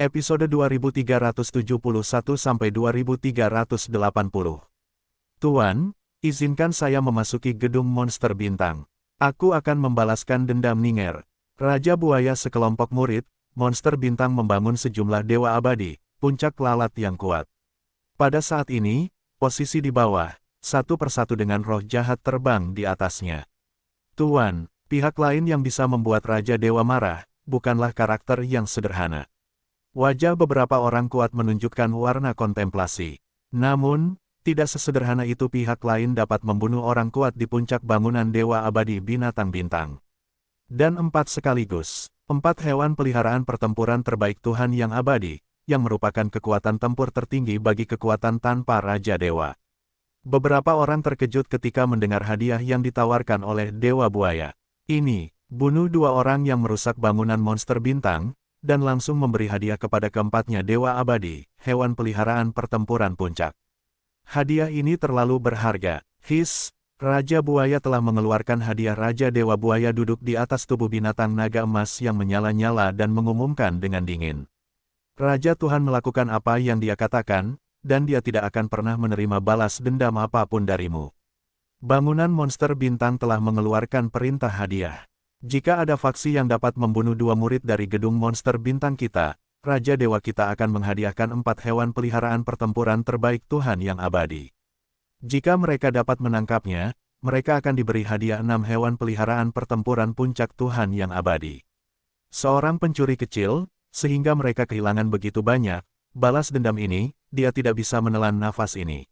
Episode 2371-2380. Tuan, izinkan saya memasuki gedung monster bintang. Aku akan membalaskan dendam Ninger. Raja Buaya sekelompok murid, monster bintang membangun sejumlah dewa abadi, puncak lalat yang kuat. Pada saat ini, posisi di bawah, satu persatu dengan roh jahat terbang di atasnya. Tuan, pihak lain yang bisa membuat Raja Dewa marah, bukanlah karakter yang sederhana. Wajah beberapa orang kuat menunjukkan warna kontemplasi. Namun, tidak sesederhana itu pihak lain dapat membunuh orang kuat di puncak bangunan Dewa Abadi Binatang Bintang. Dan 4 sekaligus, 4 hewan peliharaan pertempuran terbaik Tuhan yang abadi, yang merupakan kekuatan tempur tertinggi bagi kekuatan tanpa Raja Dewa. Beberapa orang terkejut ketika mendengar hadiah yang ditawarkan oleh Dewa Buaya. Ini, bunuh 2 orang yang merusak bangunan monster bintang, dan langsung memberi hadiah kepada keempatnya Dewa Abadi, hewan peliharaan pertempuran puncak. Hadiah ini terlalu berharga. Raja Buaya telah mengeluarkan hadiah. Raja Dewa Buaya duduk di atas tubuh binatang naga emas yang menyala-nyala dan mengumumkan dengan dingin. Raja Tuhan melakukan apa yang dia katakan, dan dia tidak akan pernah menerima balas dendam apapun darimu. Bangunan monster bintang telah mengeluarkan perintah hadiah. Jika ada faksi yang dapat membunuh 2 murid dari gedung monster bintang kita, Raja Dewa kita akan menghadiahkan 4 hewan peliharaan pertempuran terbaik Tuhan yang abadi. Jika mereka dapat menangkapnya, mereka akan diberi hadiah 6 hewan peliharaan pertempuran puncak Tuhan yang abadi. Seorang pencuri kecil, sehingga mereka kehilangan begitu banyak, balas dendam ini, dia tidak bisa menelan nafas ini.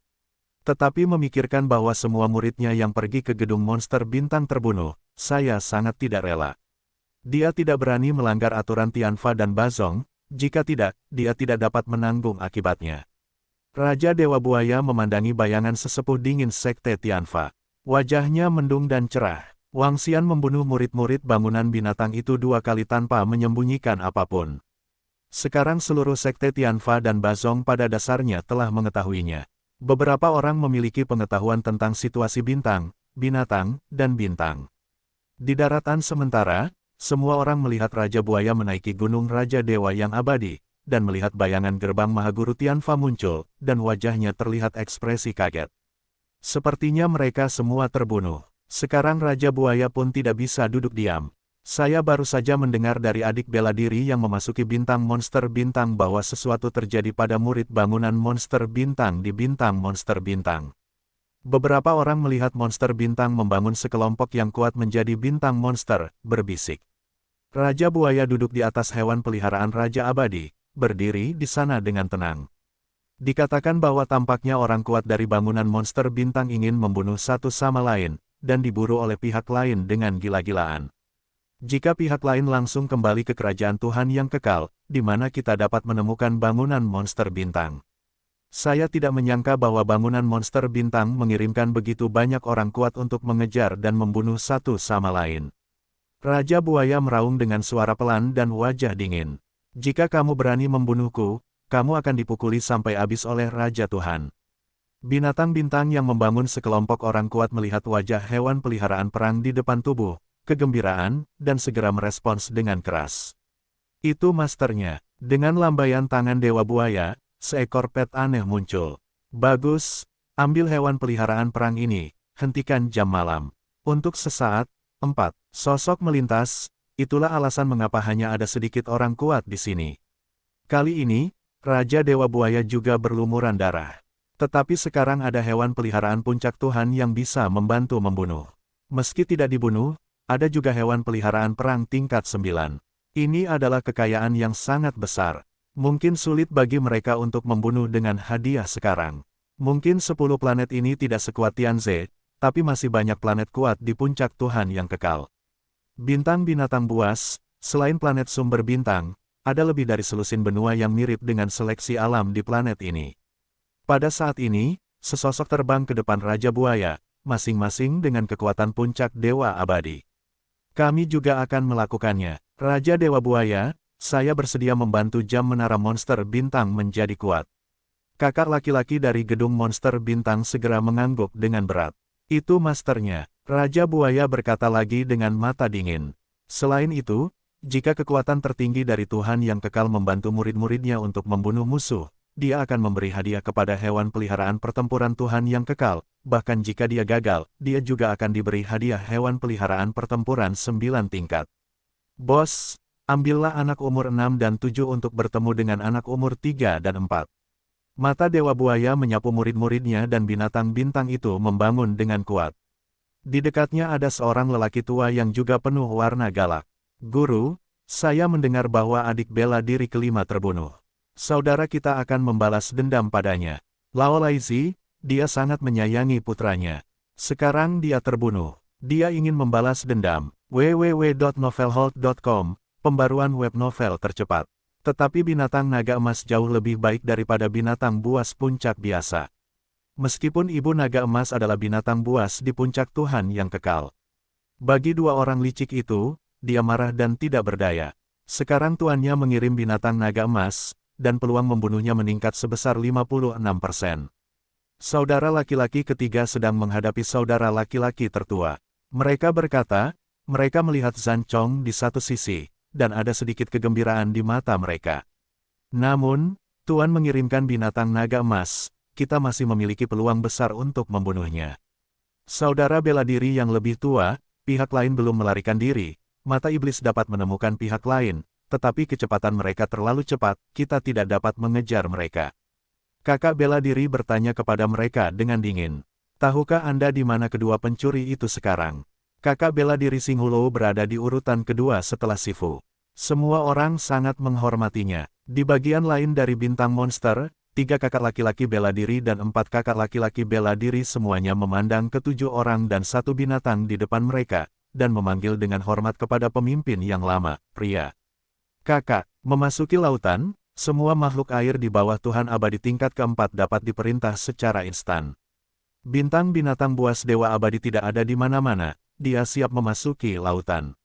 Tetapi memikirkan bahwa semua muridnya yang pergi ke gedung monster bintang terbunuh, saya sangat tidak rela. Dia tidak berani melanggar aturan Tianfa dan Bazong, jika tidak, dia tidak dapat menanggung akibatnya. Raja Dewa Buaya memandangi bayangan sesepuh dingin sekte Tianfa. Wajahnya mendung dan cerah. Wang Xian membunuh murid-murid bangunan binatang itu 2 kali tanpa menyembunyikan apapun. Sekarang seluruh sekte Tianfa dan Bazong pada dasarnya telah mengetahuinya. Beberapa orang memiliki pengetahuan tentang situasi bintang, binatang, dan bintang. Di daratan sementara, semua orang melihat Raja Buaya menaiki gunung Raja Dewa yang abadi, dan melihat bayangan gerbang Mahaguru Tianfa muncul, dan wajahnya terlihat ekspresi kaget. Sepertinya mereka semua terbunuh. Sekarang Raja Buaya pun tidak bisa duduk diam. Saya baru saja mendengar dari adik bela diri yang memasuki bintang monster bintang bahwa sesuatu terjadi pada murid bangunan monster bintang di bintang monster bintang. Beberapa orang melihat monster bintang membangun sekelompok yang kuat menjadi bintang monster, berbisik. Raja Buaya duduk di atas hewan peliharaan Raja Abadi, berdiri di sana dengan tenang. Dikatakan bahwa tampaknya orang kuat dari bangunan monster bintang ingin membunuh satu sama lain, dan diburu oleh pihak lain dengan gila-gilaan. Jika pihak lain langsung kembali ke kerajaan Tuhan yang kekal, di mana kita dapat menemukan bangunan monster bintang. Saya tidak menyangka bahwa bangunan monster bintang mengirimkan begitu banyak orang kuat untuk mengejar dan membunuh satu sama lain. Raja Buaya meraung dengan suara pelan dan wajah dingin. Jika kamu berani membunuhku, kamu akan dipukuli sampai habis oleh Raja Tuhan. Binatang bintang yang membangun sekelompok orang kuat melihat wajah hewan peliharaan perang di depan tubuh, kegembiraan, dan segera merespons dengan keras. Itu masternya. Dengan lambaian tangan Dewa Buaya, seekor pet aneh muncul. Bagus, ambil hewan peliharaan perang ini, hentikan jam malam. Untuk sesaat, 4 sosok melintas, itulah alasan mengapa hanya ada sedikit orang kuat di sini. Kali ini, Raja Dewa Buaya juga berlumuran darah. Tetapi sekarang ada hewan peliharaan puncak Tuhan yang bisa membantu membunuh. Meski tidak dibunuh, ada juga hewan peliharaan perang tingkat 9. Ini adalah kekayaan yang sangat besar. Mungkin sulit bagi mereka untuk membunuh dengan hadiah sekarang. Mungkin 10 planet ini tidak sekuat Tianze, tapi masih banyak planet kuat di puncak Tuhan yang kekal. Bintang binatang buas, selain planet sumber bintang, ada lebih dari selusin benua yang mirip dengan seleksi alam di planet ini. Pada saat ini, sesosok terbang ke depan Raja Buaya, masing-masing dengan kekuatan puncak Dewa Abadi. Kami juga akan melakukannya. Raja Dewa Buaya, saya bersedia membantu jam menara monster bintang menjadi kuat. Kakak laki-laki dari gedung monster bintang segera mengangguk dengan berat. Itu masternya, Raja Buaya berkata lagi dengan mata dingin. Selain itu, jika kekuatan tertinggi dari Tuhan yang kekal membantu murid-muridnya untuk membunuh musuh, dia akan memberi hadiah kepada hewan peliharaan pertempuran Tuhan yang kekal, bahkan jika dia gagal, dia juga akan diberi hadiah hewan peliharaan pertempuran 9 tingkat. Bos, ambillah anak umur 6 dan 7 untuk bertemu dengan anak umur 3 dan 4. Mata Dewa Buaya menyapu murid-muridnya dan binatang bintang itu membangun dengan kuat. Di dekatnya ada seorang lelaki tua yang juga penuh warna galak. Guru, saya mendengar bahwa adik bela diri kelima terbunuh. Saudara kita akan membalas dendam padanya. Laolaizi, dia sangat menyayangi putranya. Sekarang dia terbunuh. Dia ingin membalas dendam. www.novelhold.com, pembaruan web novel tercepat. Tetapi binatang naga emas jauh lebih baik daripada binatang buas puncak biasa. Meskipun ibu naga emas adalah binatang buas di puncak Tuhan yang kekal. Bagi dua orang licik itu, dia marah dan tidak berdaya. Sekarang tuannya mengirim binatang naga emas, dan peluang membunuhnya meningkat sebesar 56%. Saudara laki-laki ketiga sedang menghadapi saudara laki-laki tertua. Mereka berkata, mereka melihat Zhan Chong di satu sisi, dan ada sedikit kegembiraan di mata mereka. Namun, Tuan mengirimkan binatang naga emas, kita masih memiliki peluang besar untuk membunuhnya. Saudara bela diri yang lebih tua, pihak lain belum melarikan diri. Mata iblis dapat menemukan pihak lain, tetapi kecepatan mereka terlalu cepat, kita tidak dapat mengejar mereka. Kakak bela diri bertanya kepada mereka dengan dingin. Tahukah Anda di mana kedua pencuri itu sekarang? Kakak bela diri Singhulo berada di urutan kedua setelah Sifu. Semua orang sangat menghormatinya. Di bagian lain dari bintang monster, 3 kakak laki-laki bela diri dan 4 kakak laki-laki bela diri semuanya memandang ke-7 orang dan 1 binatang di depan mereka, dan memanggil dengan hormat kepada pemimpin yang lama, pria. Kakak, memasuki lautan, semua makhluk air di bawah Tuhan abadi tingkat keempat dapat diperintah secara instan. Bintang binatang buas dewa abadi tidak ada di mana-mana, dia siap memasuki lautan.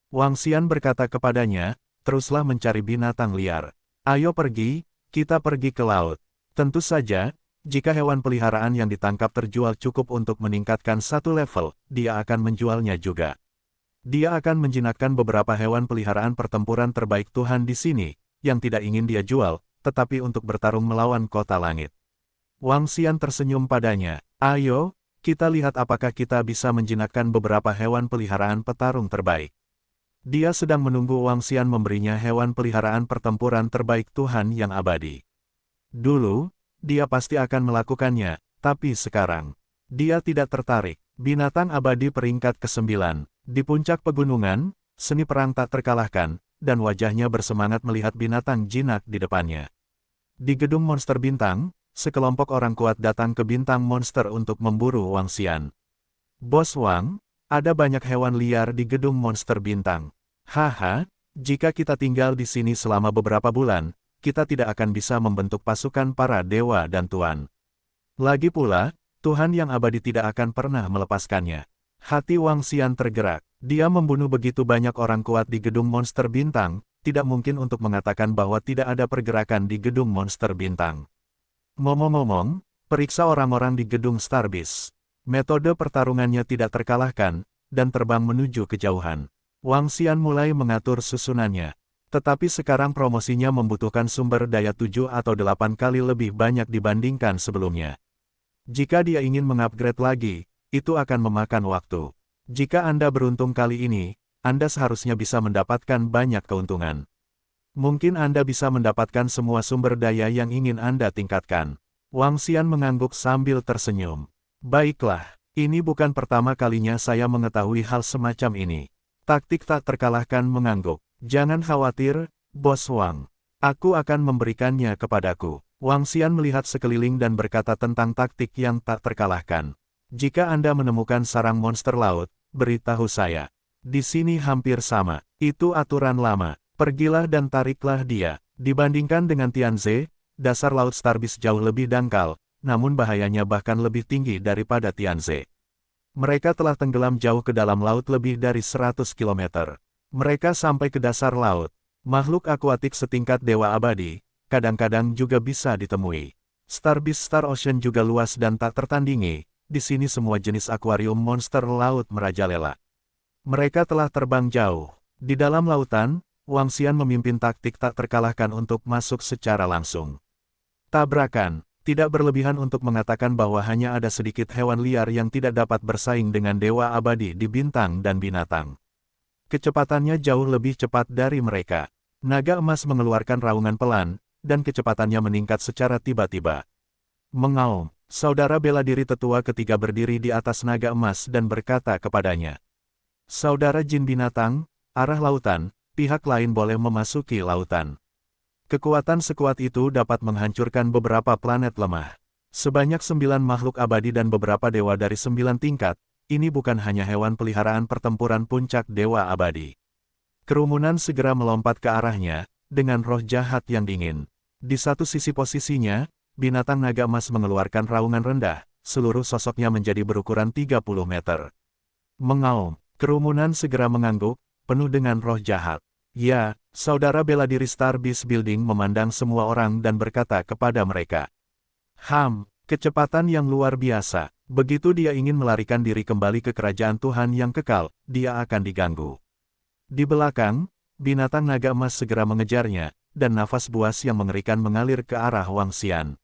Wang Xian berkata kepadanya, teruslah mencari binatang liar. Ayo pergi, kita pergi ke laut. Tentu saja, jika hewan peliharaan yang ditangkap terjual cukup untuk meningkatkan satu level, dia akan menjualnya juga. Dia akan menjinakkan beberapa hewan peliharaan pertempuran terbaik Tuhan di sini, yang tidak ingin dia jual, tetapi untuk bertarung melawan kota langit. Wang Xian tersenyum padanya. Ayo, kita lihat apakah kita bisa menjinakkan beberapa hewan peliharaan petarung terbaik. Dia sedang menunggu Wang Xian memberinya hewan peliharaan pertempuran terbaik Tuhan yang abadi. Dulu, dia pasti akan melakukannya, tapi sekarang, dia tidak tertarik. Binatang abadi peringkat ke-9. Di puncak pegunungan, seni perang tak terkalahkan, dan wajahnya bersemangat melihat binatang jinak di depannya. Di gedung monster bintang, sekelompok orang kuat datang ke bintang monster untuk memburu Wang Xian. Bos Wang, ada banyak hewan liar di gedung monster bintang. Haha, jika kita tinggal di sini selama beberapa bulan, kita tidak akan bisa membentuk pasukan para dewa dan tuan. Lagi pula, Tuhan yang abadi tidak akan pernah melepaskannya. Hati Wang Xian tergerak. Dia membunuh begitu banyak orang kuat di gedung monster bintang, tidak mungkin untuk mengatakan bahwa tidak ada pergerakan di gedung monster bintang. Ngomong-ngomong, periksa orang-orang di gedung Starbis. Metode pertarungannya tidak terkalahkan, dan terbang menuju kejauhan. Wang Xian mulai mengatur susunannya. Tetapi sekarang promosinya membutuhkan sumber daya 7 atau 8 kali lebih banyak dibandingkan sebelumnya. Jika dia ingin mengupgrade lagi, itu akan memakan waktu. Jika Anda beruntung kali ini, Anda seharusnya bisa mendapatkan banyak keuntungan. Mungkin Anda bisa mendapatkan semua sumber daya yang ingin Anda tingkatkan. Wang Xian mengangguk sambil tersenyum. Baiklah, ini bukan pertama kalinya saya mengetahui hal semacam ini. Taktik tak terkalahkan mengangguk. Jangan khawatir, Bos Wang. Aku akan memberikannya kepadaku. Wang Xian melihat sekeliling dan berkata tentang taktik yang tak terkalahkan. Jika Anda menemukan sarang monster laut, beritahu saya. Di sini hampir sama. Itu aturan lama. Pergilah dan tariklah dia. Dibandingkan dengan Tianze, dasar laut Starbis jauh lebih dangkal, namun bahayanya bahkan lebih tinggi daripada Tianze. Mereka telah tenggelam jauh ke dalam laut lebih dari 100 km. Mereka sampai ke dasar laut. Makhluk akuatik setingkat dewa abadi, kadang-kadang juga bisa ditemui. Starbis Star Ocean juga luas dan tak tertandingi. Di sini semua jenis akuarium monster laut merajalela. Mereka telah terbang jauh. Di dalam lautan, Wang Xian memimpin taktik tak terkalahkan untuk masuk secara langsung. Tabrakan, tidak berlebihan untuk mengatakan bahwa hanya ada sedikit hewan liar yang tidak dapat bersaing dengan dewa abadi di bintang dan binatang. Kecepatannya jauh lebih cepat dari mereka. Naga emas mengeluarkan raungan pelan, dan kecepatannya meningkat secara tiba-tiba. Mengaum, saudara bela diri tetua ketiga berdiri di atas naga emas dan berkata kepadanya. Saudara jin binatang, arah lautan, pihak lain boleh memasuki lautan. Kekuatan sekuat itu dapat menghancurkan beberapa planet lemah. Sebanyak 9 makhluk abadi dan beberapa dewa dari 9 tingkat, ini bukan hanya hewan peliharaan pertempuran puncak dewa abadi. Kerumunan segera melompat ke arahnya, dengan roh jahat yang dingin. Di satu sisi posisinya, binatang naga emas mengeluarkan raungan rendah, seluruh sosoknya menjadi berukuran 30 meter. Mengaum, kerumunan segera mengangguk, penuh dengan roh jahat. Ya, saudara bela diri Star Beast Building memandang semua orang dan berkata kepada mereka. Kecepatan yang luar biasa. Begitu dia ingin melarikan diri kembali ke kerajaan Tuhan yang kekal, dia akan diganggu. Di belakang, binatang naga emas segera mengejarnya, dan nafas buas yang mengerikan mengalir ke arah Wang Xian.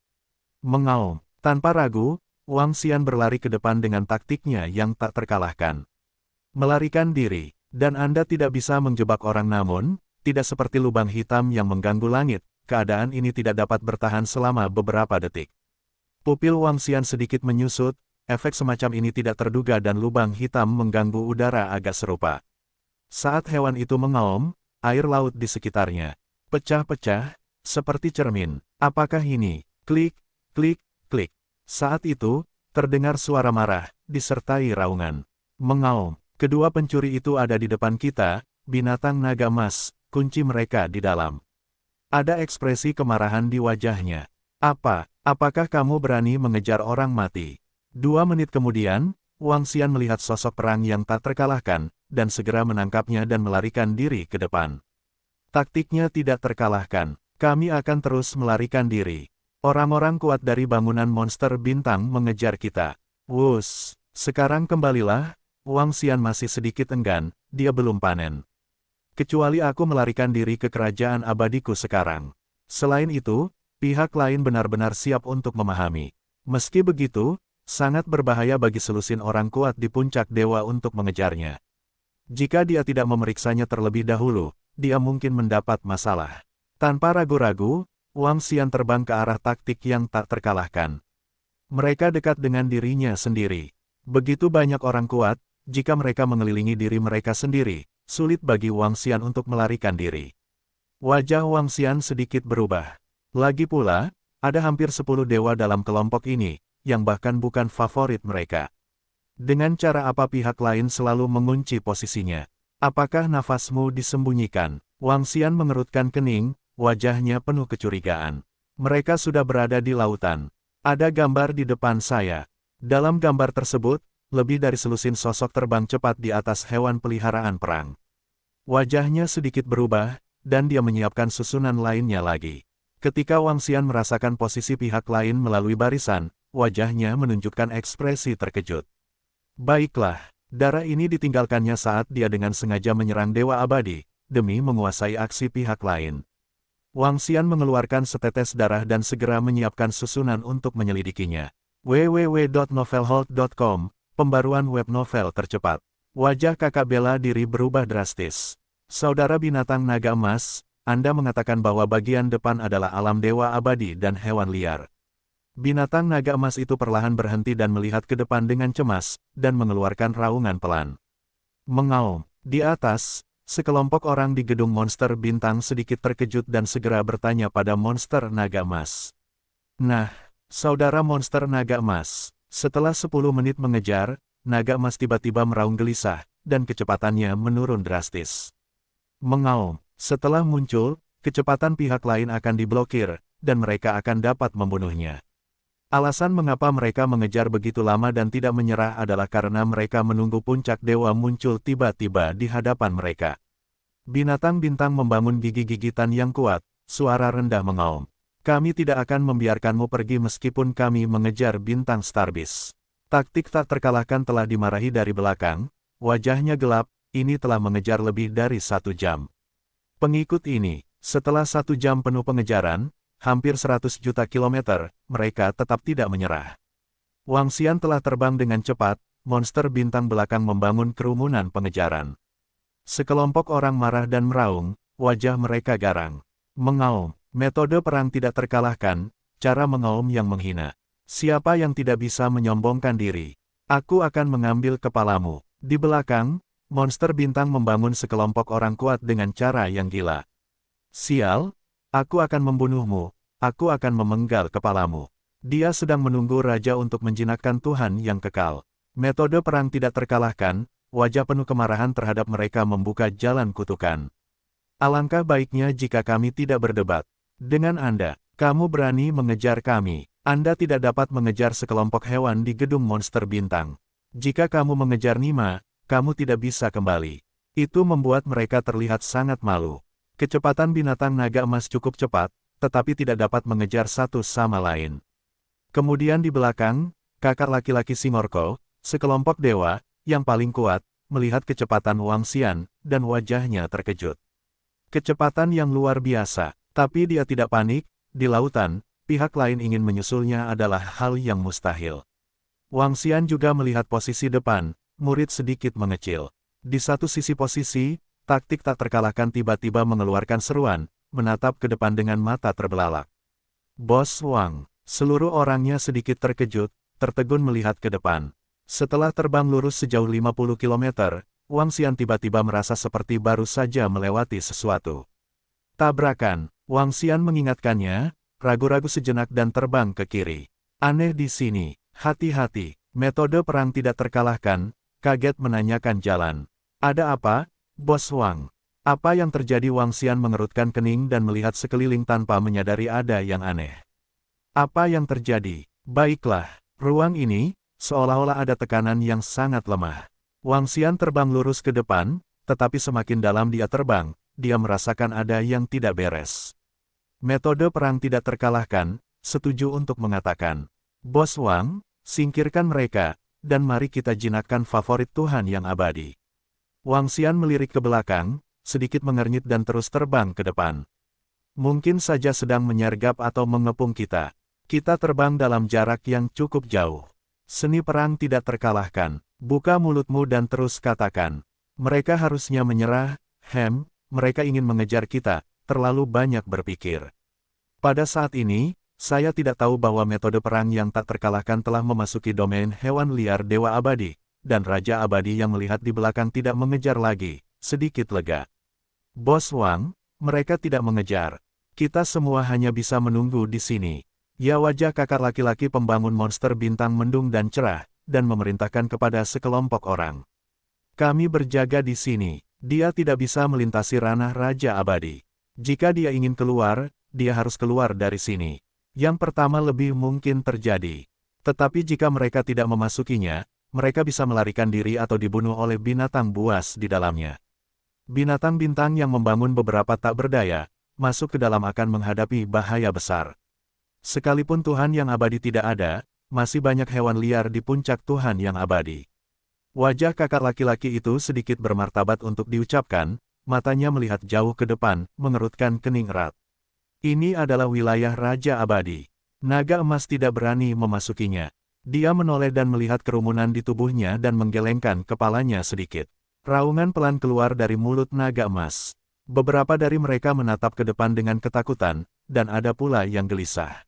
Mengaum, tanpa ragu, Wang Xian berlari ke depan dengan taktiknya yang tak terkalahkan. Melarikan diri, dan Anda tidak bisa menjebak orang namun, tidak seperti lubang hitam yang mengganggu langit, keadaan ini tidak dapat bertahan selama beberapa detik. Pupil Wang Xian sedikit menyusut, efek semacam ini tidak terduga dan lubang hitam mengganggu udara agak serupa. Saat hewan itu mengaum, air laut di sekitarnya pecah-pecah, seperti cermin. Apakah ini? Klik, klik, klik. Saat itu, terdengar suara marah, disertai raungan. Mengaum, kedua pencuri itu ada di depan kita, binatang naga emas, kunci mereka di dalam. Ada ekspresi kemarahan di wajahnya. Apakah kamu berani mengejar orang mati? 2 menit kemudian, Wang Xian melihat sosok perang yang tak terkalahkan, dan segera menangkapnya dan melarikan diri ke depan. Taktiknya tidak terkalahkan. Kami akan terus melarikan diri. Orang-orang kuat dari bangunan monster bintang mengejar kita. Wus, sekarang kembalilah. Wang Xian masih sedikit enggan, dia belum panen. Kecuali aku melarikan diri ke kerajaan abadiku sekarang. Selain itu, pihak lain benar-benar siap untuk memahami. Meski begitu, sangat berbahaya bagi selusin orang kuat di puncak dewa untuk mengejarnya. Jika dia tidak memeriksanya terlebih dahulu, dia mungkin mendapat masalah. Tanpa ragu-ragu, Wang Xian terbang ke arah taktik yang tak terkalahkan. Mereka dekat dengan dirinya sendiri. Begitu banyak orang kuat, jika mereka mengelilingi diri mereka sendiri, sulit bagi Wang Xian untuk melarikan diri. Wajah Wang Xian sedikit berubah. Lagi pula, ada hampir 10 dewa dalam kelompok ini, yang bahkan bukan favorit mereka. Dengan cara apa pihak lain selalu mengunci posisinya? Apakah nafasmu disembunyikan? Wang Xian mengerutkan kening, wajahnya penuh kecurigaan. Mereka sudah berada di lautan. Ada gambar di depan saya. Dalam gambar tersebut, lebih dari selusin sosok terbang cepat di atas hewan peliharaan perang. Wajahnya sedikit berubah, dan dia menyiapkan susunan lainnya lagi. Ketika Wang Xian merasakan posisi pihak lain melalui barisan, wajahnya menunjukkan ekspresi terkejut. Baiklah, darah ini ditinggalkannya saat dia dengan sengaja menyerang Dewa Abadi, demi menguasai aksi pihak lain. Wang Xian mengeluarkan setetes darah dan segera menyiapkan susunan untuk menyelidikinya. www.novelhold.com, pembaruan web novel tercepat. Wajah kakak bela diri berubah drastis. Saudara binatang naga emas, Anda mengatakan bahwa bagian depan adalah alam Dewa Abadi dan hewan liar. Binatang naga emas itu perlahan berhenti dan melihat ke depan dengan cemas, dan mengeluarkan raungan pelan. Mengaum, di atas, sekelompok orang di gedung monster bintang sedikit terkejut dan segera bertanya pada monster naga emas. Nah, saudara monster naga emas, setelah 10 menit mengejar, naga emas tiba-tiba meraung gelisah, dan kecepatannya menurun drastis. Mengaum, setelah muncul, kecepatan pihak lain akan diblokir, dan mereka akan dapat membunuhnya. Alasan mengapa mereka mengejar begitu lama dan tidak menyerah adalah karena mereka menunggu puncak dewa muncul tiba-tiba di hadapan mereka. Binatang bintang membangun gigi gigitan yang kuat, suara rendah mengaum. Kami tidak akan membiarkanmu pergi meskipun kami mengejar bintang Starbis. Taktik tak terkalahkan telah dimarahi dari belakang, wajahnya gelap, ini telah mengejar lebih dari 1 jam. Pengikut ini, setelah 1 jam penuh pengejaran, hampir 100 juta kilometer, mereka tetap tidak menyerah. Wang Xian telah terbang dengan cepat, monster bintang belakang membangun kerumunan pengejaran. Sekelompok orang marah dan meraung, wajah mereka garang. Mengaum, metode perang tidak terkalahkan, cara mengaum yang menghina. Siapa yang tidak bisa menyombongkan diri? Aku akan mengambil kepalamu. Di belakang, monster bintang membangun sekelompok orang kuat dengan cara yang gila. Sial, aku akan membunuhmu, aku akan memenggal kepalamu. Dia sedang menunggu raja untuk menjinakkan Tuhan yang kekal. Metode perang tidak terkalahkan, wajah penuh kemarahan terhadap mereka membuka jalan kutukan. Alangkah baiknya jika kami tidak berdebat. Dengan Anda, kamu berani mengejar kami. Anda tidak dapat mengejar sekelompok hewan di gedung monster bintang. Jika kamu mengejar Nima, kamu tidak bisa kembali. Itu membuat mereka terlihat sangat malu. Kecepatan binatang naga emas cukup cepat, tetapi tidak dapat mengejar satu sama lain. Kemudian di belakang, kakak laki-laki Simorko, sekelompok dewa, yang paling kuat, melihat kecepatan Wang Xian, dan wajahnya terkejut. Kecepatan yang luar biasa, tapi dia tidak panik. Di lautan, pihak lain ingin menyusulnya adalah hal yang mustahil. Wang Xian juga melihat posisi depan, murid sedikit mengecil. Di satu sisi posisi, taktik tak terkalahkan tiba-tiba mengeluarkan seruan, menatap ke depan dengan mata terbelalak. Bos Wang, seluruh orangnya sedikit terkejut, tertegun melihat ke depan. Setelah terbang lurus sejauh 50 km, Wang Xian tiba-tiba merasa seperti baru saja melewati sesuatu. Tabrakan, Wang Xian mengingatkannya, ragu-ragu sejenak dan terbang ke kiri. Aneh di sini, hati-hati, metode perang tidak terkalahkan, kaget menanyakan jalan. Ada apa, Bos Wang? Apa yang terjadi? Wang Xian mengerutkan kening dan melihat sekeliling tanpa menyadari ada yang aneh. Apa yang terjadi? Baiklah, ruang ini, seolah-olah ada tekanan yang sangat lemah. Wang Xian terbang lurus ke depan, tetapi semakin dalam dia terbang, dia merasakan ada yang tidak beres. Metode perang tidak terkalahkan, setuju untuk mengatakan. Bos Wang, singkirkan mereka, dan mari kita jinakkan favorit Tuhan yang abadi. Wang Xian melirik ke belakang, sedikit mengernyit dan terus terbang ke depan. Mungkin saja sedang menyergap atau mengepung kita. Kita terbang dalam jarak yang cukup jauh. Seni perang tidak terkalahkan. Buka mulutmu dan terus katakan. Mereka harusnya menyerah, mereka ingin mengejar kita, terlalu banyak berpikir. Pada saat ini, saya tidak tahu bahwa metode perang yang tak terkalahkan telah memasuki domain hewan liar Dewa Abadi, dan Raja Abadi yang melihat di belakang tidak mengejar lagi, sedikit lega. Bos Wang, mereka tidak mengejar. Kita semua hanya bisa menunggu di sini. Ya, wajah kakak laki-laki pembangun monster bintang mendung dan cerah, dan memerintahkan kepada sekelompok orang. Kami berjaga di sini. Dia tidak bisa melintasi ranah Raja Abadi. Jika dia ingin keluar, dia harus keluar dari sini. Yang pertama lebih mungkin terjadi. Tetapi jika mereka tidak memasukinya, mereka bisa melarikan diri atau dibunuh oleh binatang buas di dalamnya. Binatang bintang yang membangun beberapa tak berdaya, masuk ke dalam akan menghadapi bahaya besar. Sekalipun Tuhan yang abadi tidak ada, masih banyak hewan liar di puncak Tuhan yang abadi. Wajah kakak laki-laki itu sedikit bermartabat untuk diucapkan, matanya melihat jauh ke depan, mengerutkan kening erat. Ini adalah wilayah Raja Abadi. Naga emas tidak berani memasukinya. Dia menoleh dan melihat kerumunan di tubuhnya dan menggelengkan kepalanya sedikit. Raungan pelan keluar dari mulut naga emas. Beberapa dari mereka menatap ke depan dengan ketakutan, dan ada pula yang gelisah.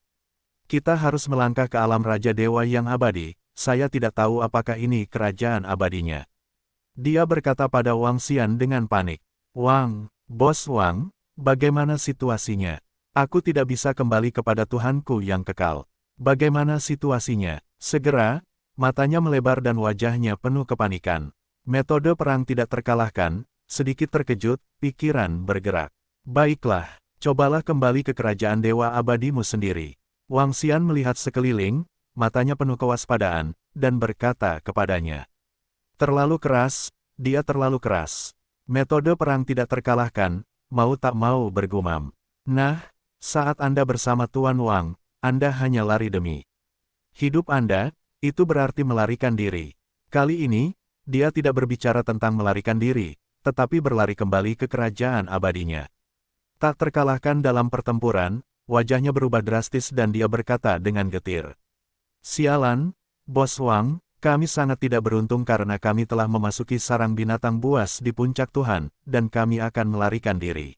Kita harus melangkah ke alam Raja Dewa yang abadi. Saya tidak tahu apakah ini kerajaan abadinya. Dia berkata pada Wang Xian dengan panik. Wang, Bos Wang, bagaimana situasinya? Aku tidak bisa kembali kepada Tuhanku yang kekal. Bagaimana situasinya? Segera, matanya melebar dan wajahnya penuh kepanikan. Metode perang tidak terkalahkan, sedikit terkejut, pikiran bergerak. Baiklah, cobalah kembali ke kerajaan Dewa Abadimu sendiri. Wang Xian melihat sekeliling, matanya penuh kewaspadaan, dan berkata kepadanya. Terlalu keras, dia terlalu keras. Metode perang tidak terkalahkan, mau tak mau bergumam. Nah, saat Anda bersama Tuan Wang, Anda hanya lari demi hidup Anda, itu berarti melarikan diri. Kali ini, dia tidak berbicara tentang melarikan diri, tetapi berlari kembali ke kerajaan abadinya. Tak terkalahkan dalam pertempuran, wajahnya berubah drastis dan dia berkata dengan getir. Sialan, Bos Wang, kami sangat tidak beruntung karena kami telah memasuki sarang binatang buas di puncak Tuhan, dan kami akan melarikan diri.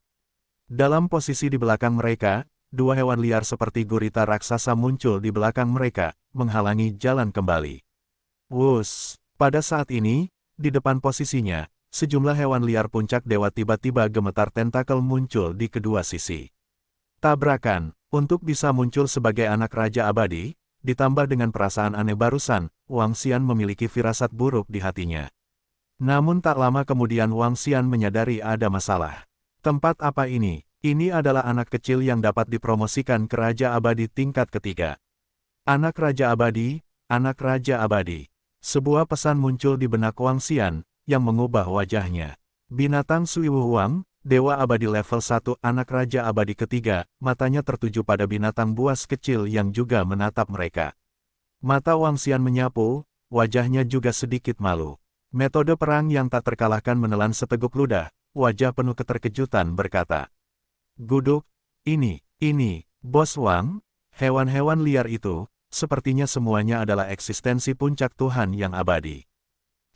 Dalam posisi di belakang mereka, dua hewan liar seperti gurita raksasa muncul di belakang mereka, menghalangi jalan kembali. Wus, pada saat ini, di depan posisinya, sejumlah hewan liar puncak dewa tiba-tiba gemetar tentakel muncul di kedua sisi. Tabrakan, untuk bisa muncul sebagai anak Raja Abadi, ditambah dengan perasaan aneh barusan, Wang Xian memiliki firasat buruk di hatinya. Namun tak lama kemudian Wang Xian menyadari ada masalah. Tempat apa ini? Ini adalah anak kecil yang dapat dipromosikan ke Raja Abadi tingkat ketiga. Anak Raja Abadi, anak Raja Abadi. Sebuah pesan muncul di benak Wang Xian, yang mengubah wajahnya. Binatang Sui Wuhuang, Dewa Abadi level 1 anak Raja Abadi ketiga, matanya tertuju pada binatang buas kecil yang juga menatap mereka. Mata Wang Xian menyapu, wajahnya juga sedikit malu. Metode perang yang tak terkalahkan menelan seteguk ludah, wajah penuh keterkejutan berkata. Guduk, ini, Bos Wang, hewan-hewan liar itu, sepertinya semuanya adalah eksistensi puncak Tuhan yang abadi.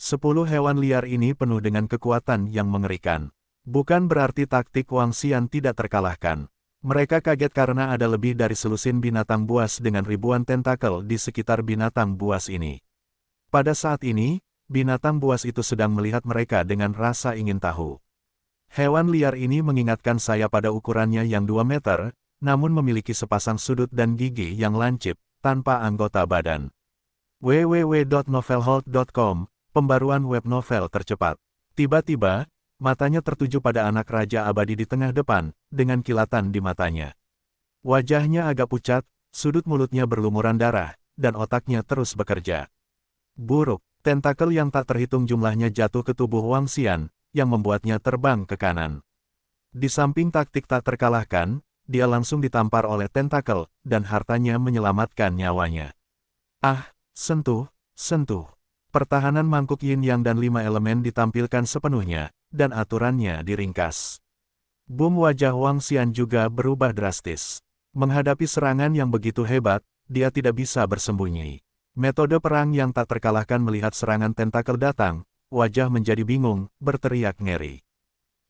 10 hewan liar ini penuh dengan kekuatan yang mengerikan. Bukan berarti taktik Wang Xian tidak terkalahkan. Mereka kaget karena ada lebih dari selusin binatang buas dengan ribuan tentakel di sekitar binatang buas ini. Pada saat ini, binatang buas itu sedang melihat mereka dengan rasa ingin tahu. Hewan liar ini mengingatkan saya pada ukurannya yang 2 meter, namun memiliki sepasang sudut dan gigi yang lancip, tanpa anggota badan. www.novelhold.com, pembaruan web novel tercepat. Tiba-tiba, matanya tertuju pada anak Raja Abadi di tengah depan, dengan kilatan di matanya. Wajahnya agak pucat, sudut mulutnya berlumuran darah, dan otaknya terus bekerja. Buruk, tentakel yang tak terhitung jumlahnya jatuh ke tubuh Wang Xian, yang membuatnya terbang ke kanan. Di samping taktik tak terkalahkan, dia langsung ditampar oleh tentakel, dan hartanya menyelamatkan nyawanya. Ah, sentuh. Pertahanan mangkuk yin yang dan 5 elemen ditampilkan sepenuhnya, dan aturannya diringkas. Boom, wajah Wang Xian juga berubah drastis. Menghadapi serangan yang begitu hebat, dia tidak bisa bersembunyi. Metode perang yang tak terkalahkan melihat serangan tentakel datang, wajah menjadi bingung, berteriak ngeri.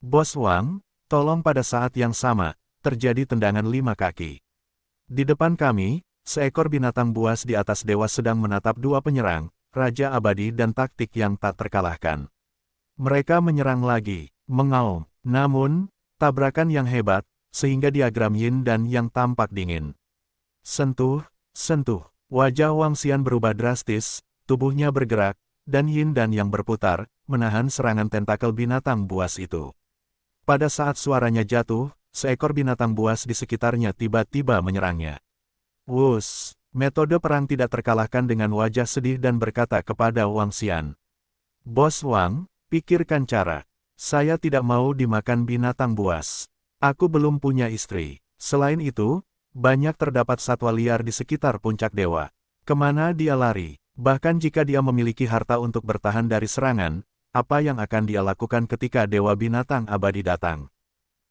Bos Wang, tolong. Pada saat yang sama, terjadi tendangan 5 kaki. Di depan kami, seekor binatang buas di atas dewa sedang menatap dua penyerang, Raja Abadi dan taktik yang tak terkalahkan. Mereka menyerang lagi, mengaum. Namun, tabrakan yang hebat, sehingga diagram yin dan yang tampak dingin. Sentuh. Wajah Wang Xian berubah drastis, tubuhnya bergerak, dan yin dan yang berputar, menahan serangan tentakel binatang buas itu. Pada saat suaranya jatuh, seekor binatang buas di sekitarnya tiba-tiba menyerangnya. Wus, metode perang tidak terkalahkan dengan wajah sedih dan berkata kepada Wang Xian. Bos Wang, pikirkan cara. Saya tidak mau dimakan binatang buas. Aku belum punya istri. Selain itu, banyak terdapat satwa liar di sekitar puncak dewa. Kemana dia lari? Bahkan jika dia memiliki harta untuk bertahan dari serangan, apa yang akan dia lakukan ketika Dewa Binatang Abadi datang?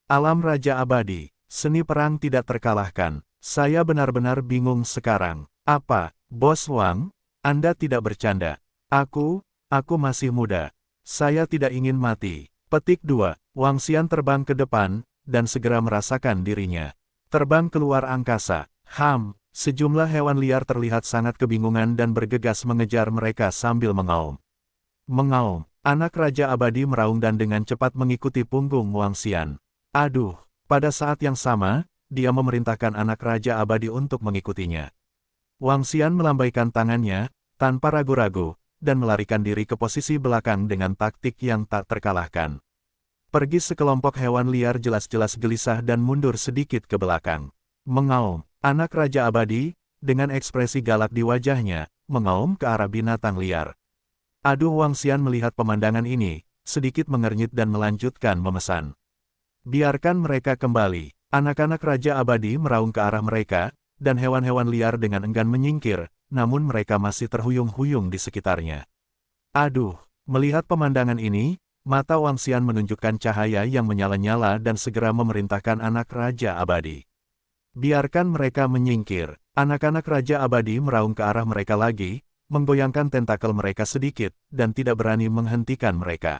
Alam Raja Abadi, seni perang tidak terkalahkan. Saya benar-benar bingung sekarang. Apa, Bos Wang? Anda tidak bercanda. Aku masih muda. Saya tidak ingin mati. Petik 2. Wang Xian terbang ke depan, dan segera merasakan dirinya terbang keluar angkasa. Sejumlah hewan liar terlihat sangat kebingungan dan bergegas mengejar mereka sambil mengaum. Anak Raja Abadi meraung dan dengan cepat mengikuti punggung Wang Xian. Aduh, pada saat yang sama, dia memerintahkan anak Raja Abadi untuk mengikutinya. Wang Xian melambaikan tangannya, tanpa ragu-ragu, dan melarikan diri ke posisi belakang dengan taktik yang tak terkalahkan. Pergi sekelompok hewan liar jelas-jelas gelisah dan mundur sedikit ke belakang. Mengaum. Anak Raja Abadi, dengan ekspresi galak di wajahnya, mengaum ke arah binatang liar. Aduh, Wang Xian melihat pemandangan ini, sedikit mengernyit dan melanjutkan memesan. Biarkan mereka kembali. Anak-anak Raja Abadi meraung ke arah mereka, dan hewan-hewan liar dengan enggan menyingkir, namun mereka masih terhuyung-huyung di sekitarnya. Aduh, Melihat pemandangan ini, mata Wang Xian menunjukkan cahaya yang menyala-nyala dan segera memerintahkan anak Raja Abadi. Biarkan mereka menyingkir. Anak-anak Raja Abadi meraung ke arah mereka lagi, menggoyangkan tentakel mereka sedikit, dan tidak berani menghentikan mereka.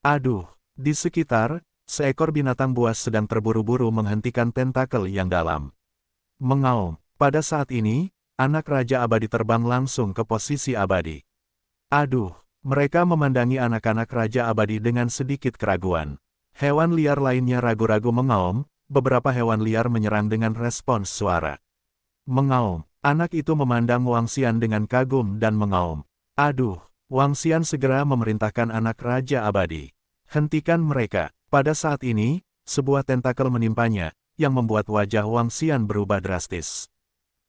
Aduh, di sekitar, seekor binatang buas sedang terburu-buru menghentikan tentakel yang dalam. Mengaum. Pada saat ini, anak Raja Abadi terbang langsung ke posisi Abadi. Aduh, mereka memandangi anak-anak Raja Abadi dengan sedikit keraguan. Hewan liar lainnya ragu-ragu mengaum, beberapa hewan liar menyerang dengan respons suara. Mengaum. Anak itu memandang Wang Xian dengan kagum dan mengaum. Aduh, Wang Xian segera memerintahkan anak Raja Abadi. Hentikan mereka. Pada saat ini, sebuah tentakel menimpanya, yang membuat wajah Wang Xian berubah drastis.